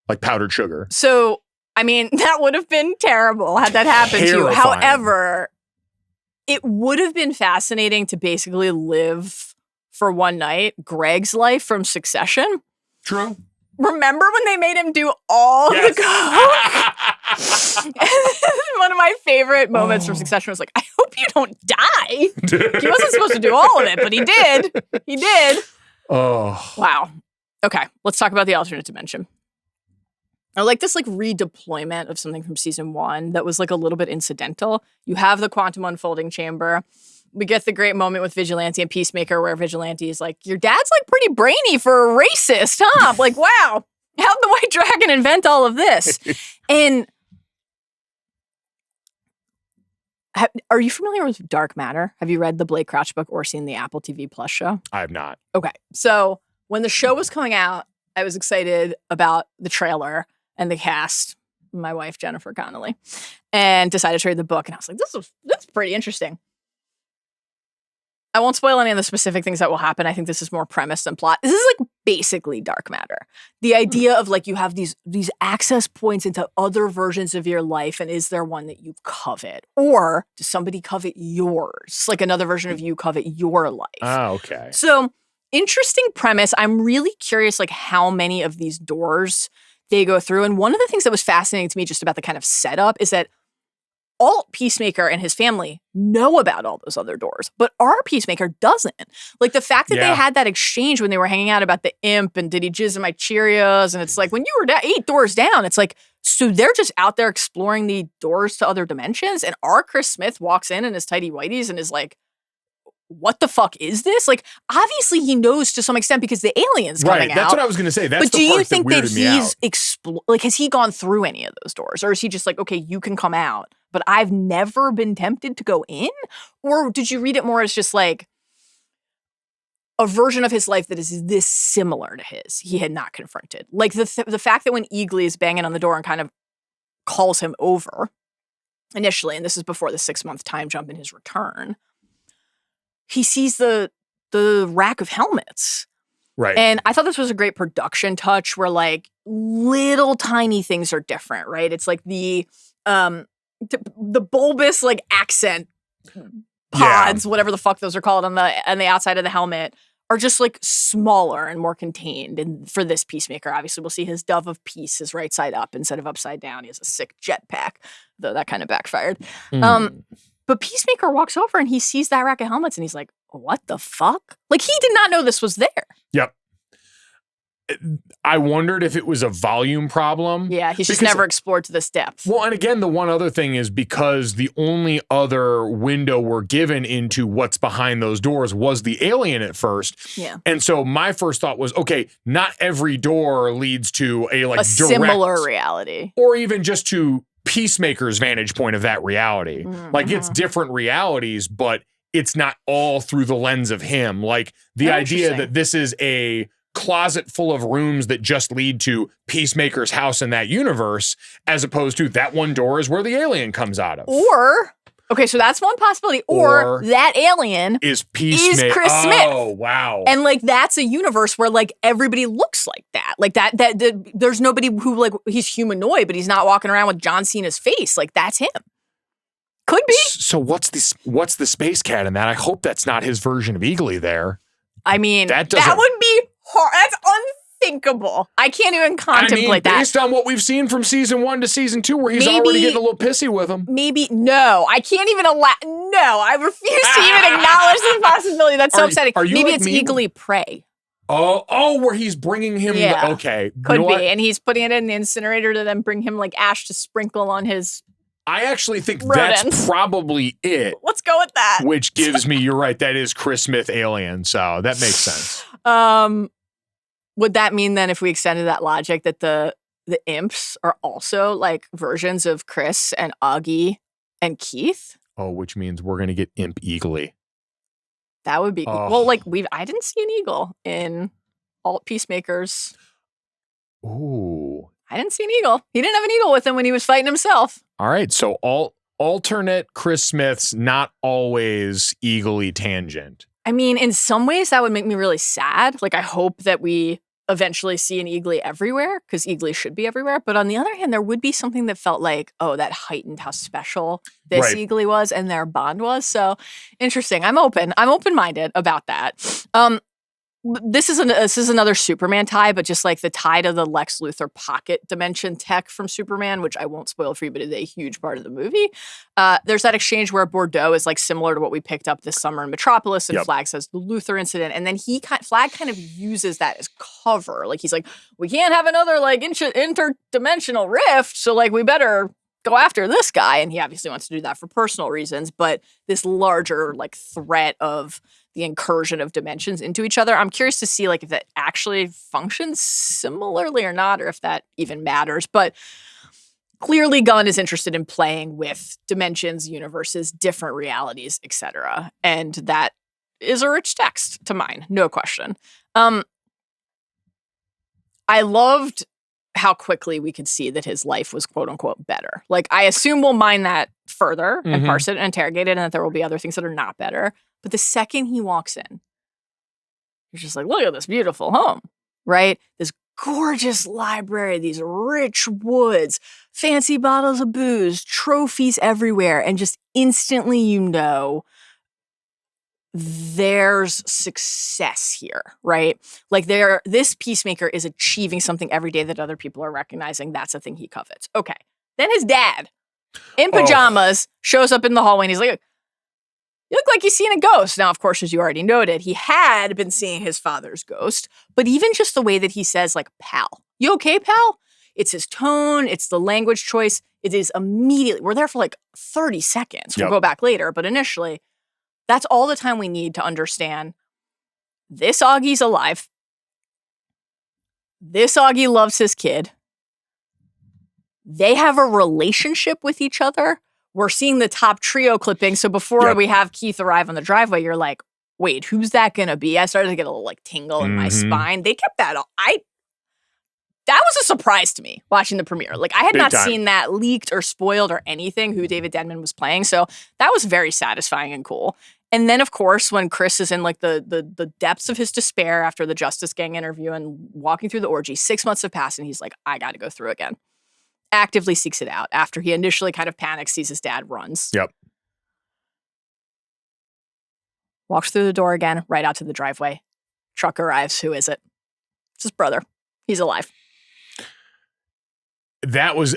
like powdered sugar. So, I mean, that would have been terrible had that happened to you. However, it would have been fascinating to basically live for one night Greg's life from Succession. True. Remember when they made him do all the coke? One of my favorite moments from Succession was like, I hope you don't die. He wasn't supposed to do all of it, but he did. He did. Oh. Wow. Okay, let's talk about the alternate dimension. I like this redeployment of something from season 1 that was a little bit incidental. You have the quantum unfolding chamber. We get the great moment with Vigilante and Peacemaker where Vigilante is like, your dad's pretty brainy for a racist, huh? Like, wow, how'd the White Dragon invent all of this? And are you familiar with Dark Matter? Have you read the Blake Crouch book or seen the Apple TV Plus show? I have not. Okay. So when the show was coming out, I was excited about the trailer and the cast, my wife, Jennifer Connelly, and decided to read the book. And I was like, this is pretty interesting. I won't spoil any of the specific things that will happen. I think this is more premise than plot. This is basically Dark Matter. The idea of you have these access points into other versions of your life, and is there one that you covet? Or does somebody covet yours? Another version of you covet your life. Oh, okay. So interesting premise. I'm really curious how many of these doors they go through. And one of the things that was fascinating to me just about the kind of setup is that all Peacemaker and his family know about all those other doors, but our Peacemaker doesn't. Like the fact that they had that exchange when they were hanging out about the imp and did he jizz in my Cheerios? And it's like, when you were 8 doors down, it's like, so they're just out there exploring the doors to other dimensions. And our Chris Smith walks in his tighty whities and is like, what the fuck is this? Like, obviously he knows to some extent because the alien's coming out. Right, that's what I was going to say. That's but the do part you think that he's like, has he gone through any of those doors? Or is he just like, okay, you can come out, but I've never been tempted to go in? Or did you read it more as just like a version of his life that is this similar to his he had not confronted? Like the fact that when Eagly is banging on the door and kind of calls him over initially, and this is before the 6-month time jump in his return, he sees the rack of helmets. Right. And I thought this was a great production touch where like little tiny things are different, right? It's like the bulbous like accent pods, whatever the fuck those are called on the outside of the helmet, are just like smaller and more contained. And for this Peacemaker, obviously we'll see his dove of peace is right side up instead of upside down. He has a sick jetpack, though that kind of backfired. But Peacemaker walks over and he sees that rack of helmets and he's like, what the fuck? Like, he did not know this was there. Yep. I wondered if it was a volume problem. Yeah, he's just never explored to this depth. Well, and again, the one other thing is because the only other window we're given into what's behind those doors was the alien at first. Yeah. And so my first thought was, okay, not every door leads to a direct, similar reality. Or even just to Peacemaker's vantage point of that reality. Mm-hmm. Like, it's different realities, but it's not all through the lens of him. Like, the idea that this is a closet full of rooms that just lead to Peacemaker's house in that universe, as opposed to that one door is where the alien comes out of. Or, okay, so that's one possibility. Or that alien is Peacemaker. Is Chris Smith. Oh, wow. And like, that's a universe where like everybody looks like that. Like that there's nobody who like, he's humanoid, but he's not walking around with John Cena's face. Like, that's him. Could be. So what's the space cat in that? I hope that's not his version of Eagly there. I mean, that would be hard. That's unthinkable. I can't even contemplate that. Based on what we've seen from season 1 to season 2, where he's already getting a little pissy with him. Maybe, no. I can't even no, I refuse to even acknowledge the possibility. That's so upsetting. Maybe like it's Eagly Prey. Oh, where he's bringing him. Yeah. Okay. Could be. And he's putting it in the incinerator to then bring him like ash to sprinkle on his I actually think rodents. That's probably it. Let's go with that. Which gives me, you're right, that is Chris Smith alien. So that makes sense. Would that mean then, if we extended that logic, that the imps are also like versions of Chris and Augie and Keith? Oh, which means we're going to get Imp Eagly. That would be well. Like I didn't see an eagle in Alt Peacemakers. Ooh, I didn't see an eagle. He didn't have an eagle with him when he was fighting himself. All right, so alternate Chris Smiths, not always eagly tangent. I mean, in some ways, that would make me really sad. Like, I hope that we eventually see an Eagly everywhere, because Eagly should be everywhere. But on the other hand, there would be something that felt like, oh, that heightened how special this Eagly was and their bond was. So interesting. I'm open-minded about that. This is another Superman tie, but just like the tie to the Lex Luthor pocket dimension tech from Superman, which I won't spoil for you, but is a huge part of the movie. There's that exchange where Bordeaux is like similar to what we picked up this summer in Metropolis, and Flag says the Luthor incident, and then Flag kind of uses that as cover. Like, he's like, we can't have another like interdimensional rift, so like we better go after this guy. And he obviously wants to do that for personal reasons, but this larger like threat of the incursion of dimensions into each other, I'm curious to see like if that actually functions similarly or not, or if that even matters. But clearly Gunn is interested in playing with dimensions, universes, different realities, etc. And that is a rich text to mine, no question. I loved how quickly we could see that his life was quote unquote better. Like, I assume we'll mine that further and parse it and interrogate it, and that there will be other things that are not better. But the second he walks in, you're just like, look at this beautiful home, right? This gorgeous library, these rich woods, fancy bottles of booze, trophies everywhere. And just instantly, you know, there's success here, right? Like, this Peacemaker is achieving something every day that other people are recognizing. That's a thing he covets. Okay. Then his dad in pajamas, shows up in the hallway, and he's like, you look like you've seen a ghost. Now, of course, as you already noted, he had been seeing his father's ghost, but even just the way that he says, like, pal, you okay, pal? It's his tone, it's the language choice. It is immediately, we're there for like 30 seconds. We'll go back later, but initially, that's all the time we need to understand this Auggie's alive. This Augie loves his kid. They have a relationship with each other. We're seeing the top trio clipping. So before we have Keith arrive on the driveway, you're like, wait, who's that going to be? I started to get a little like tingle in my spine. They kept that. That was a surprise to me watching the premiere. Like I had not seen that leaked or spoiled or anything who David Denman was playing. So that was very satisfying and cool. And then, of course, when Chris is in like the depths of his despair after the Justice Gang interview and walking through the orgy, 6 months have passed and he's like, I got to go through again. Actively seeks it out after he initially kind of panics, sees his dad, runs. Yep. Walks through the door again, right out to the driveway. Truck arrives. Who is it? It's his brother. He's alive. That was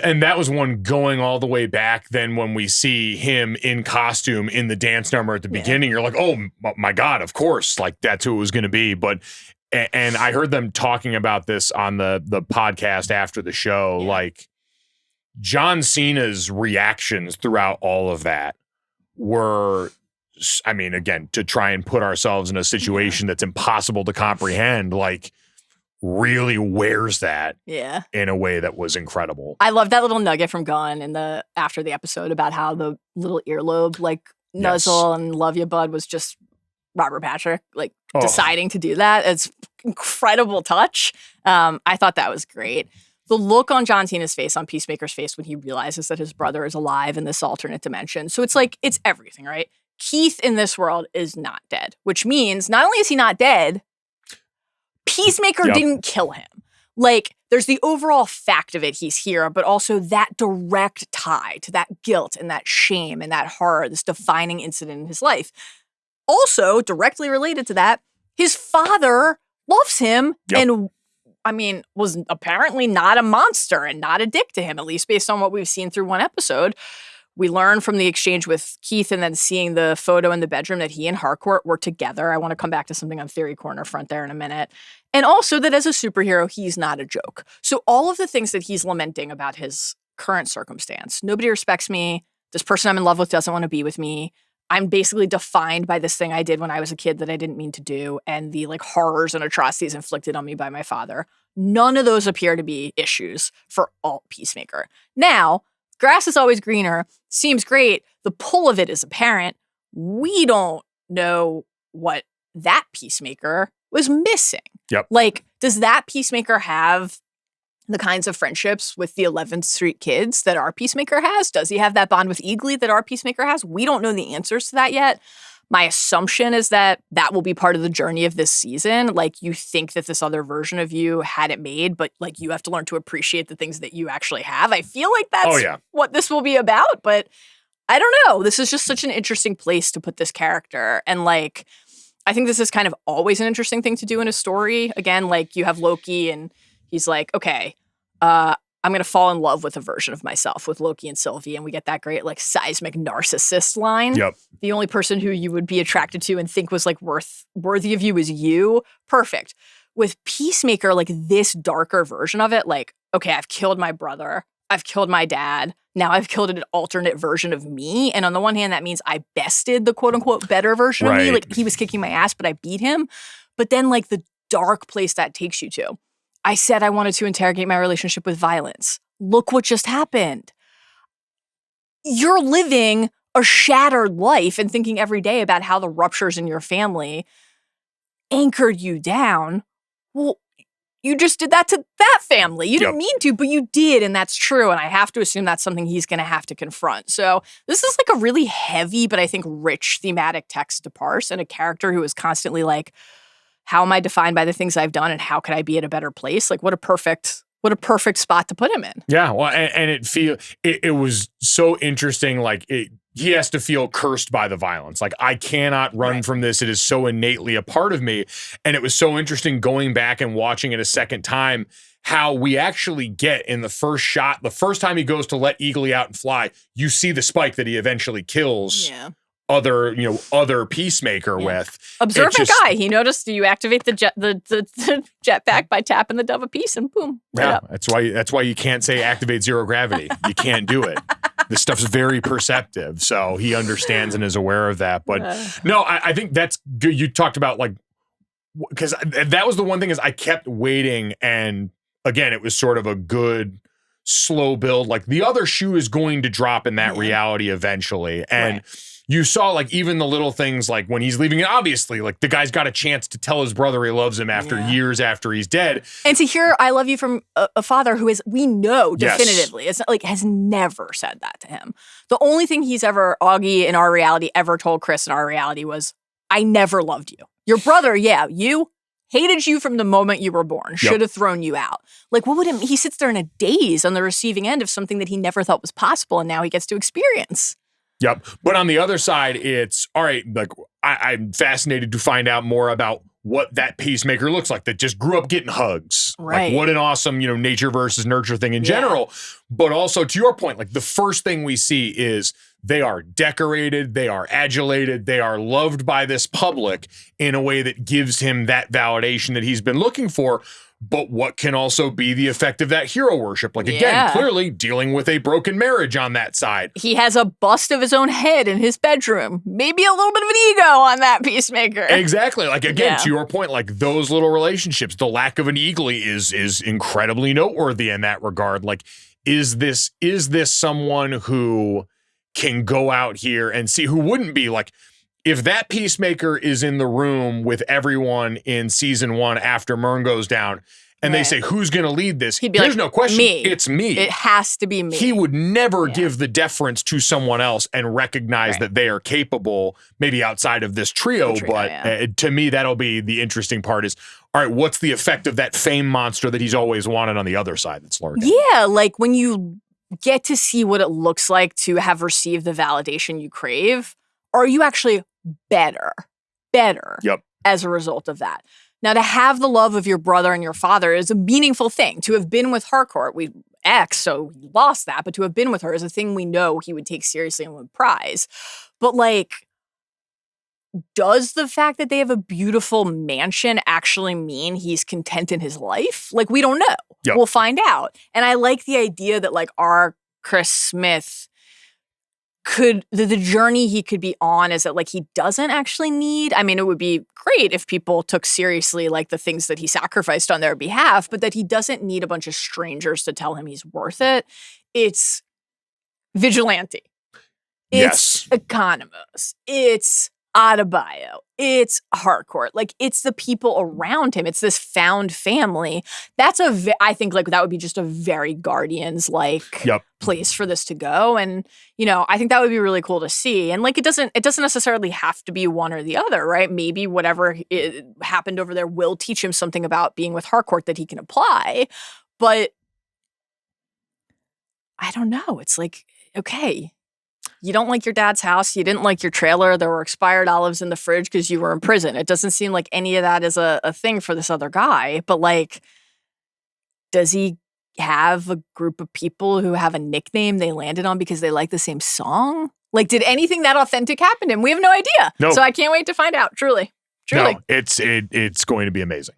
one going all the way back. Then when we see him in costume in the dance number at the beginning, you're like, oh my God, of course. Like that's who it was going to be. But, and I heard them talking about this on the podcast after the show, like, John Cena's reactions throughout all of that were, I mean, again, to try and put ourselves in a situation that's impossible to comprehend, like really wears that in a way that was incredible. I love that little nugget from Gunn after the episode about how the little earlobe like nuzzle and love you bud was just Robert Patrick like deciding to do that. It's incredible touch. I thought that was great. The look on John Cena's face, on Peacemaker's face, when he realizes that his brother is alive in this alternate dimension. So it's like, it's everything, right? Keith in this world is not dead, which means not only is he not dead, Peacemaker didn't kill him. Like, there's the overall fact of it, he's here, but also that direct tie to that guilt and that shame and that horror, this defining incident in his life. Also, directly related to that, his father loves him and I mean, was apparently not a monster and not a dick to him, at least based on what we've seen through one episode. We learn from the exchange with Keith and then seeing the photo in the bedroom that he and Harcourt were together. I want to come back to something on Theory Corner front there in a minute. And also that as a superhero, he's not a joke. So all of the things that he's lamenting about his current circumstance, nobody respects me, this person I'm in love with doesn't want to be with me, I'm basically defined by this thing I did when I was a kid that I didn't mean to do, and the like horrors and atrocities inflicted on me by my father. None of those appear to be issues for alt Peacemaker. Now, grass is always greener, seems great. The pull of it is apparent. We don't know what that Peacemaker was missing. Yep. Like, does that Peacemaker have the kinds of friendships with the 11th Street kids that our Peacemaker has? Does he have that bond with Eagly that our Peacemaker has? We don't know the answers to that yet. My assumption is that that will be part of the journey of this season. Like, you think that this other version of you had it made, but like you have to learn to appreciate the things that you actually have. I feel like that's what this will be about, but I don't know. This is just such an interesting place to put this character. And like, I think this is kind of always an interesting thing to do in a story. Again, like you have Loki and he's like, okay, I'm going to fall in love with a version of myself with Loki and Sylvie. And we get that great like seismic narcissist line. Yep. The only person who you would be attracted to and think was like worthy of you is you. Perfect. With Peacemaker, like this darker version of it, like, okay, I've killed my brother. I've killed my dad. Now I've killed an alternate version of me. And on the one hand, that means I bested the quote unquote better version of me. Like he was kicking my ass, but I beat him. But then like the dark place that takes you to. I said I wanted to interrogate my relationship with violence. Look what just happened. You're living a shattered life and thinking every day about how the ruptures in your family anchored you down. Well, you just did that to that family. You didn't mean to, but you did, and that's true. And I have to assume that's something he's going to have to confront. So this is like a really heavy, but I think rich thematic text to parse, and a character who is constantly like, how am I defined by the things I've done, and how could I be at a better place? Like, what a perfect spot to put him in. Yeah, well, and it was so interesting. Like he has to feel cursed by the violence. Like, I cannot run from this. It is so innately a part of me. And it was so interesting going back and watching it a second time, how we actually get in the first shot, the first time he goes to let Eagly out and fly, you see the spike that he eventually kills other Peacemaker with. Observant guy. He noticed you activate the jetpack by tapping the dove a piece and boom. Right up. That's why you can't say activate zero gravity. You can't do it. This stuff's very perceptive. So he understands and is aware of that. But no, I think that's good. You talked about like, because that was the one thing is I kept waiting. And again, it was sort of a good slow build. Like the other shoe is going to drop in that reality eventually. And you saw like even the little things like when he's leaving, obviously like the guy's got a chance to tell his brother he loves him after years after he's dead. And to hear I love you from a father who is, we know definitively, it's not like has never said that to him. The only thing he's ever, Augie in our reality ever told Chris in our reality was, I never loved you. Your brother, you hated you from the moment you were born, should have thrown you out. Like what would he sits there in a daze on the receiving end of something that he never thought was possible and now he gets to experience. Yep. But on the other side, it's all right. Like I'm fascinated to find out more about what that Peacemaker looks like that just grew up getting hugs. Right. Like what an awesome, nature versus nurture thing in general. But also to your point, like the first thing we see is they are decorated, they are adulated, they are loved by this public in a way that gives him that validation that he's been looking for. But what can also be the effect of that hero worship? Like, again, clearly dealing with a broken marriage on that side. He has a bust of his own head in his bedroom. Maybe a little bit of an ego on that Peacemaker. Exactly. Like, again, to your point, like those little relationships, the lack of an Eagly is incredibly noteworthy in that regard. Like, is this someone who can go out here and see, who wouldn't be like, if that Peacemaker is in the room with everyone in season 1 after Myrn goes down and they say, who's going to lead this? He'd be There's like, no question. Me. It's me. It has to be me. He would never give the deference to someone else and recognize that they are capable, maybe outside of this trio. But to me, that'll be the interesting part is, all right, what's the effect of that fame monster that he's always wanted on the other side that's lurking? Yeah, like when you get to see what it looks like to have received the validation you crave, are you actually better as a result of that? Now, to have the love of your brother and your father is a meaningful thing. To have been with Harcourt, so he lost that, but to have been with her is a thing we know he would take seriously and would prize. But like, does the fact that they have a beautiful mansion actually mean he's content in his life? Like, we don't know. We'll find out. And I like the idea that like our Chris Smith could, the journey he could be on is that like he doesn't actually need, I mean, it would be great if people took seriously like the things that he sacrificed on their behalf, but that he doesn't need a bunch of strangers to tell him he's worth it. It's vigilante. It's Economos. It's Adebayo. It's Harcourt. Like, it's the people around him. It's this found family. That's I think like that would be just a very Guardians-like place for this to go. And, I think that would be really cool to see. And like, it doesn't necessarily have to be one or the other, right? Maybe whatever happened over there will teach him something about being with Harcourt that he can apply. But I don't know. It's like, okay, you don't like your dad's house. You didn't like your trailer. There were expired olives in the fridge because you were in prison. It doesn't seem like any of that is a thing for this other guy. But like, does he have a group of people who have a nickname they landed on because they like the same song? Like, did anything that authentic happen to him? We have no idea. No. So I can't wait to find out. Truly. No, it's going to be amazing.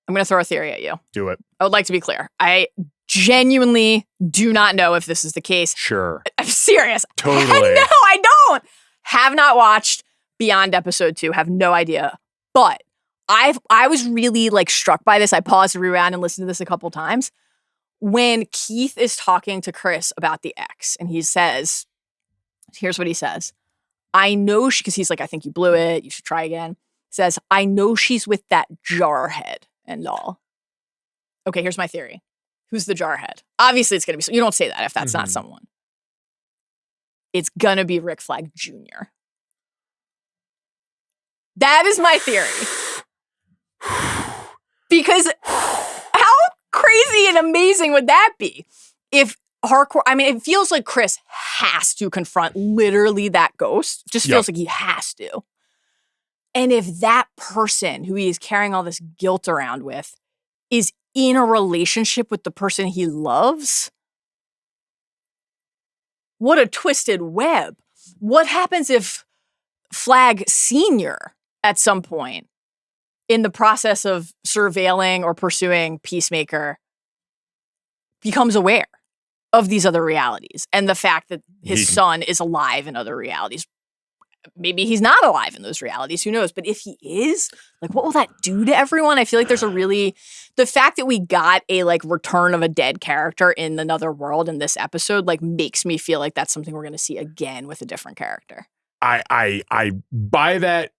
I'm going to throw a theory at you. Do it. I would like to be clear. I genuinely do not know if this is the case. Sure. I'm serious. Totally. No, I don't. Have not watched beyond episode 2. Have no idea. But I was really like struck by this. I paused and rewound and listened to this a couple times. When Keith is talking to Chris about the ex, and he says, here's what he says. I know because he's like, I think you blew it. You should try again. Says, I know she's with that jarhead and all. Okay, here's my theory. Who's the jarhead? Obviously, it's going to be, you don't say that if that's not someone. It's going to be Rick Flag Jr. That is my theory. Because how crazy and amazing would that be if hardcore. I mean, it feels like Chris has to confront literally that ghost. Just feels like he has to. And if that person who he is carrying all this guilt around with is in a relationship with the person he loves, what a twisted web. What happens if Flag Sr. at some point in the process of surveilling or pursuing Peacemaker becomes aware of these other realities and the fact that his son is alive in other realities? Maybe he's not alive in those realities. Who knows? But if he is, like, what will that do to everyone? I feel like there's the fact that we got a like return of a dead character in another world in this episode, like, makes me feel like that's something we're going to see again with a different character. I buy that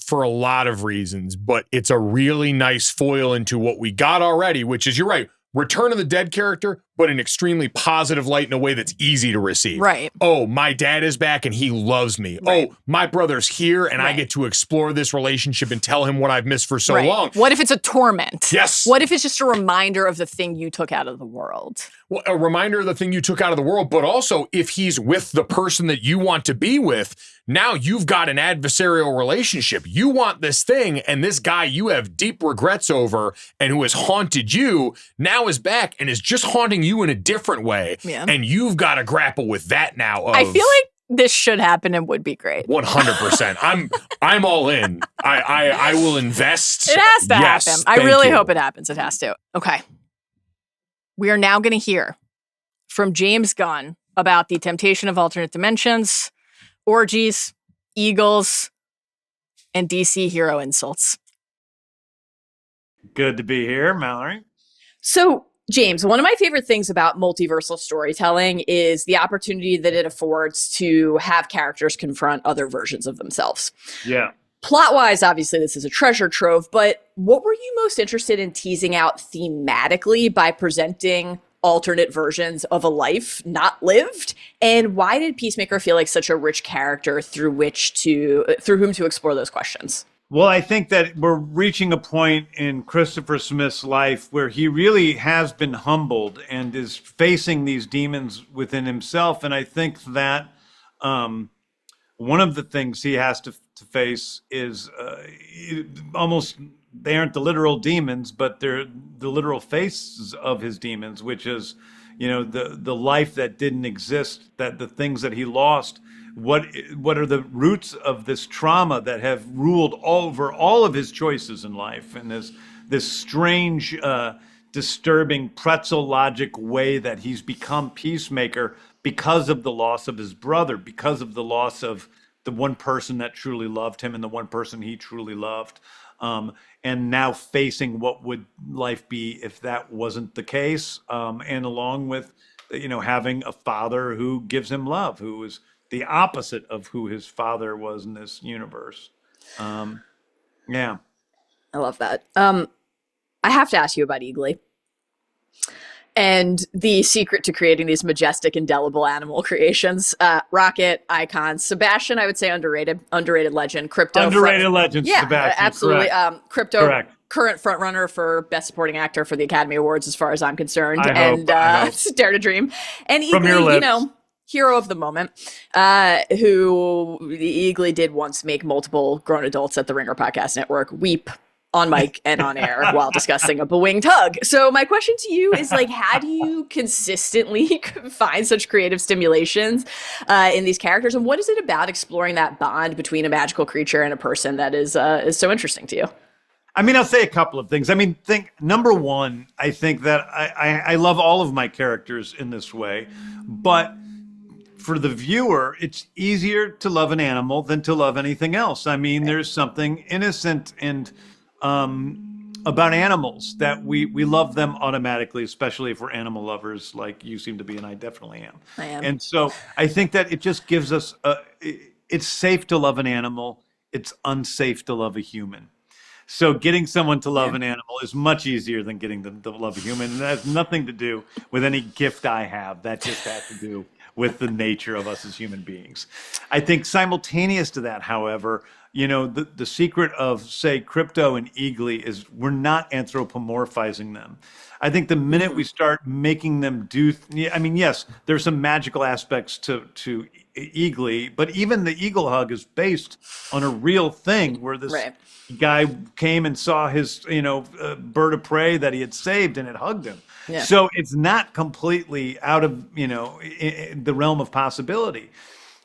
for a lot of reasons, but it's a really nice foil into what we got already, which is, you're right, return of the dead character, but in extremely positive light in a way that's easy to receive. Right. Oh, my dad is back and he loves me. Right. Oh, my brother's here and I get to explore this relationship and tell him what I've missed for so long. What if it's a torment? Yes. What if it's just a reminder of the thing you took out of the world? Well, a reminder of the thing you took out of the world, but also if he's with the person that you want to be with, now you've got an adversarial relationship. You want this thing, and this guy you have deep regrets over and who has haunted you now is back and is just haunting you in a different way. Yeah. And you've got to grapple with that now. I feel like this should happen and would be great. 100%. I'm all in. I will invest. It has to happen. I really hope it happens. It has to. Okay. We are now going to hear from James Gunn about the temptation of alternate dimensions, orgies, eagles, and DC hero insults. Good to be here, Mallory. So, James, one of my favorite things about multiversal storytelling is the opportunity that it affords to have characters confront other versions of themselves. Yeah. Plot-wise, obviously, this is a treasure trove, but what were you most interested in teasing out thematically by presenting alternate versions of a life not lived? And why did Peacemaker feel like such a rich character through whom to explore those questions? Well, I think that we're reaching a point in Christopher Smith's life where he really has been humbled and is facing these demons within himself. And I think that one of the things he has to face is almost, they aren't the literal demons, but they're the literal faces of his demons, which is, the life that didn't exist, that the things that he lost. What are the roots of this trauma that have ruled over all of his choices in life, and this strange, disturbing pretzel logic way that he's become Peacemaker because of the loss of his brother, because of the loss of the one person that truly loved him and the one person he truly loved. And now facing what would life be if that wasn't the case. And along with, having a father who gives him love, who is the opposite of who his father was in this universe. Yeah. I love that. I have to ask you about Eagly and the secret to creating these majestic, indelible animal creations. Rocket, Icon, Sebastian, I would say underrated legend. Crypto. Underrated legend, yeah, Sebastian. Absolutely. Crypto. Correct. Current frontrunner for Best Supporting Actor for the Academy Awards, as far as I'm concerned. I hope. Dare to Dream. And Eagly, hero of the moment, who Eagly did once make multiple grown adults at the Ringer Podcast Network weep on mic and on air while discussing a bewinged hug. So my question to you is, like, how do you consistently find such creative stimulations in these characters? And what is it about exploring that bond between a magical creature and a person that is so interesting to you? I mean, I'll say a couple of things. I mean, number one, I think that I love all of my characters in this way, but for the viewer, it's easier to love an animal than to love anything else. I mean, there's something innocent and about animals that we love them automatically, especially if we're animal lovers like you seem to be, and I definitely am. I am. And so I think that it just gives us, it's safe to love an animal. It's unsafe to love a human. So getting someone to love an animal is much easier than getting them to love a human. And that has nothing to do with any gift I have. That just has to do with the nature of us as human beings. I think simultaneous to that, however, the secret of, say, Crypto and Eagly is we're not anthropomorphizing them. I think the minute we start making them do, yes, there's some magical aspects to Eagly, but even the eagle hug is based on a real thing where this guy came and saw his, bird of prey that he had saved and it hugged him. Yeah. So it's not completely out of, the realm of possibility.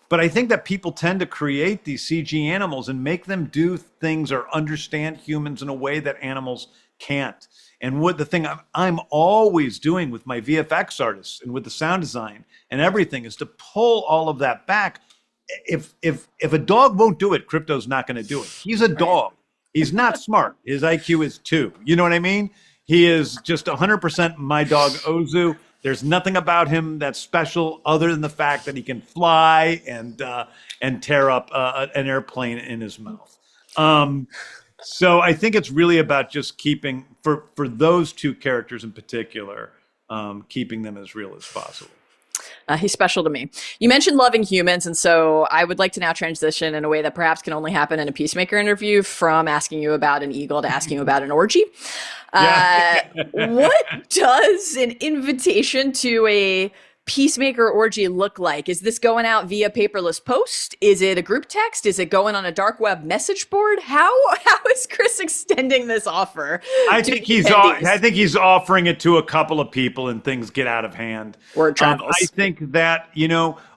But I think that people tend to create these CG animals and make them do things or understand humans in a way that animals can't. And what the thing I'm always doing with my VFX artists and with the sound design and everything is to pull all of that back. If a dog won't do it, Crypto's not going to do it. He's a dog. He's not smart. His IQ is 2. You know what I mean? He is just 100% my dog Ozu. There's nothing about him that's special other than the fact that he can fly and tear up an airplane in his mouth. So I think it's really about just keeping, for those two characters in particular, keeping them as real as possible. He's special to me. You mentioned loving humans, and so I would like to now transition in a way that perhaps can only happen in a Peacemaker interview from asking you about an eagle to asking you about an orgy. What does an invitation to a Peacemaker orgy look like? Is this going out via paperless post? Is it a group text? Is it going on a dark web message board? How is Chris extending this offer? I think he's offering it to a couple of people and things get out of hand. Or travels. I think that,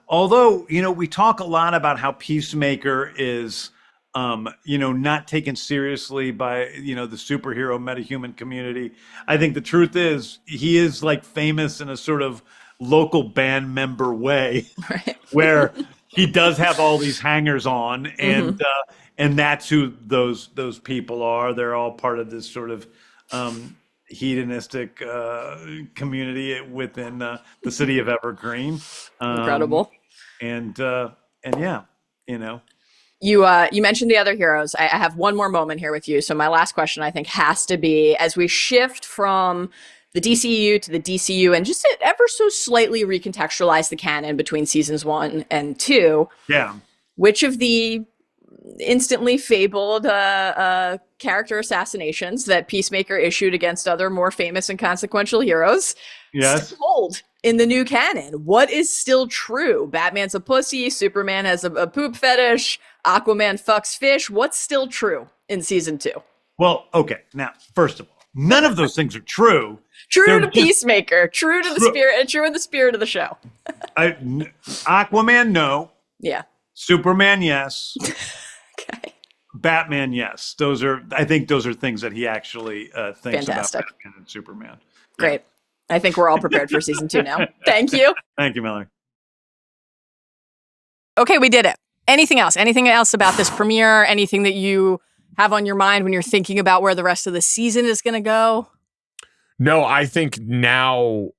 although, we talk a lot about how Peacemaker is not taken seriously by, the superhero metahuman community. I think the truth is he is like famous in a sort of local band member way, where he does have all these hangers on, and that's who those people are. They're all part of this sort of hedonistic community within the city of Evergreen. Incredible. And yeah, You mentioned the other heroes. I have one more moment here with you. So my last question, I think, has to be, as we shift from the DCU to the DCU and just to ever so slightly recontextualize the canon between seasons 1 and 2. Yeah. Which of the instantly fabled character assassinations that Peacemaker issued against other more famous and consequential heroes still hold in the new canon? What is still true? Batman's a pussy, Superman has a poop fetish, Aquaman fucks fish. What's still true in season 2? Well, okay. Now, first of all, none of those things are true. True to Peacemaker, true to the spirit, true in the spirit of the show. Aquaman, no. Yeah. Superman, yes. Okay. Batman, yes. I think those are things that he actually thinks about Batman and Superman. Great. I think we're all prepared for season 2 now. Thank you. Thank you, Mallory. Okay, we did it. Anything else? Anything else about this premiere? Anything that you have on your mind when you're thinking about where the rest of the season is going to go? No, I think now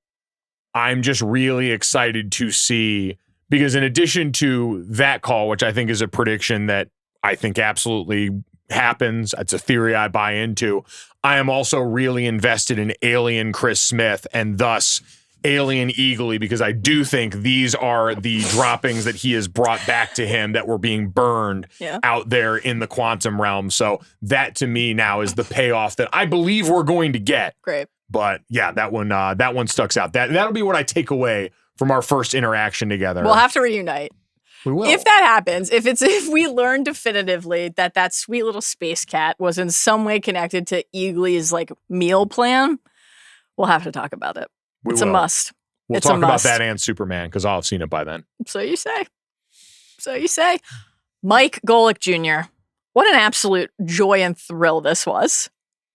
I'm just really excited to see, because in addition to that call, which I think is a prediction that I think absolutely happens, it's a theory I buy into, I am also really invested in Alien Chris Smith and thus Alien Eagly, because I do think these are the droppings that he has brought back to him that were being burned out there in the quantum realm. So that to me now is the payoff that I believe we're going to get. Great. But yeah, that one stucks out. That'll be what I take away from our first interaction together. We'll have to reunite. We will. If that happens, if we learn definitively that sweet little space cat was in some way connected to Eagly's meal plan, we'll have to talk about it. It's a must. We'll talk about that and Superman, because I'll have seen it by then. So you say. Mike Golic Jr. What an absolute joy and thrill this was.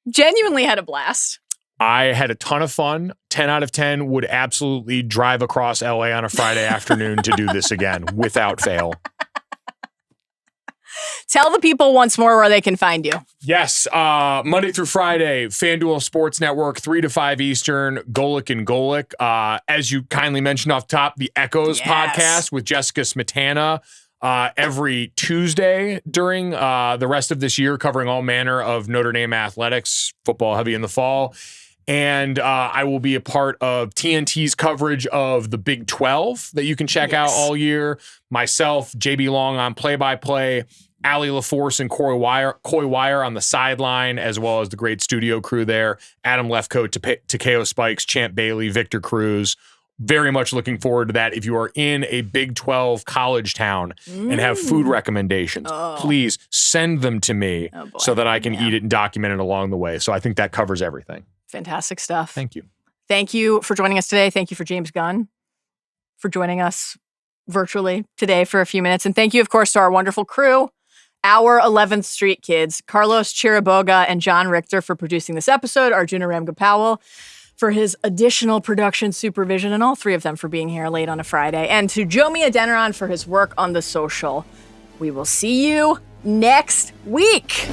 Genuinely had a blast. I had a ton of fun. 10 out of 10 would absolutely drive across LA on a Friday afternoon to do this again without fail. Tell the people once more where they can find you. Yes. Monday through Friday, FanDuel Sports Network, 3 to 5 Eastern, Golic and Golic. As you kindly mentioned off top, the Echoes podcast with Jessica Smetana every Tuesday during the rest of this year, covering all manner of Notre Dame athletics, football heavy in the fall. And I will be a part of TNT's coverage of the Big 12 that you can check out all year. Myself, JB Long on play-by-play, Allie LaForce and Coy Wire on the sideline, as well as the great studio crew there. Adam Lefkoe, Takeo Spikes, Champ Bailey, Victor Cruz. Very much looking forward to that. If you are in a Big 12 college town and have food recommendations, please send them to me so that I can eat it and document it along the way. So I think that covers everything. Fantastic stuff. Thank you. Thank you for joining us today. Thank you for James Gunn for joining us virtually today for a few minutes. And thank you, of course, to our wonderful crew, our 11th Street kids, Carlos Chiriboga and John Richter for producing this episode, Arjuna Ramgopowell for his additional production supervision, and all three of them for being here late on a Friday, and to Jomi Adeniran for his work on the social. We will see you next week.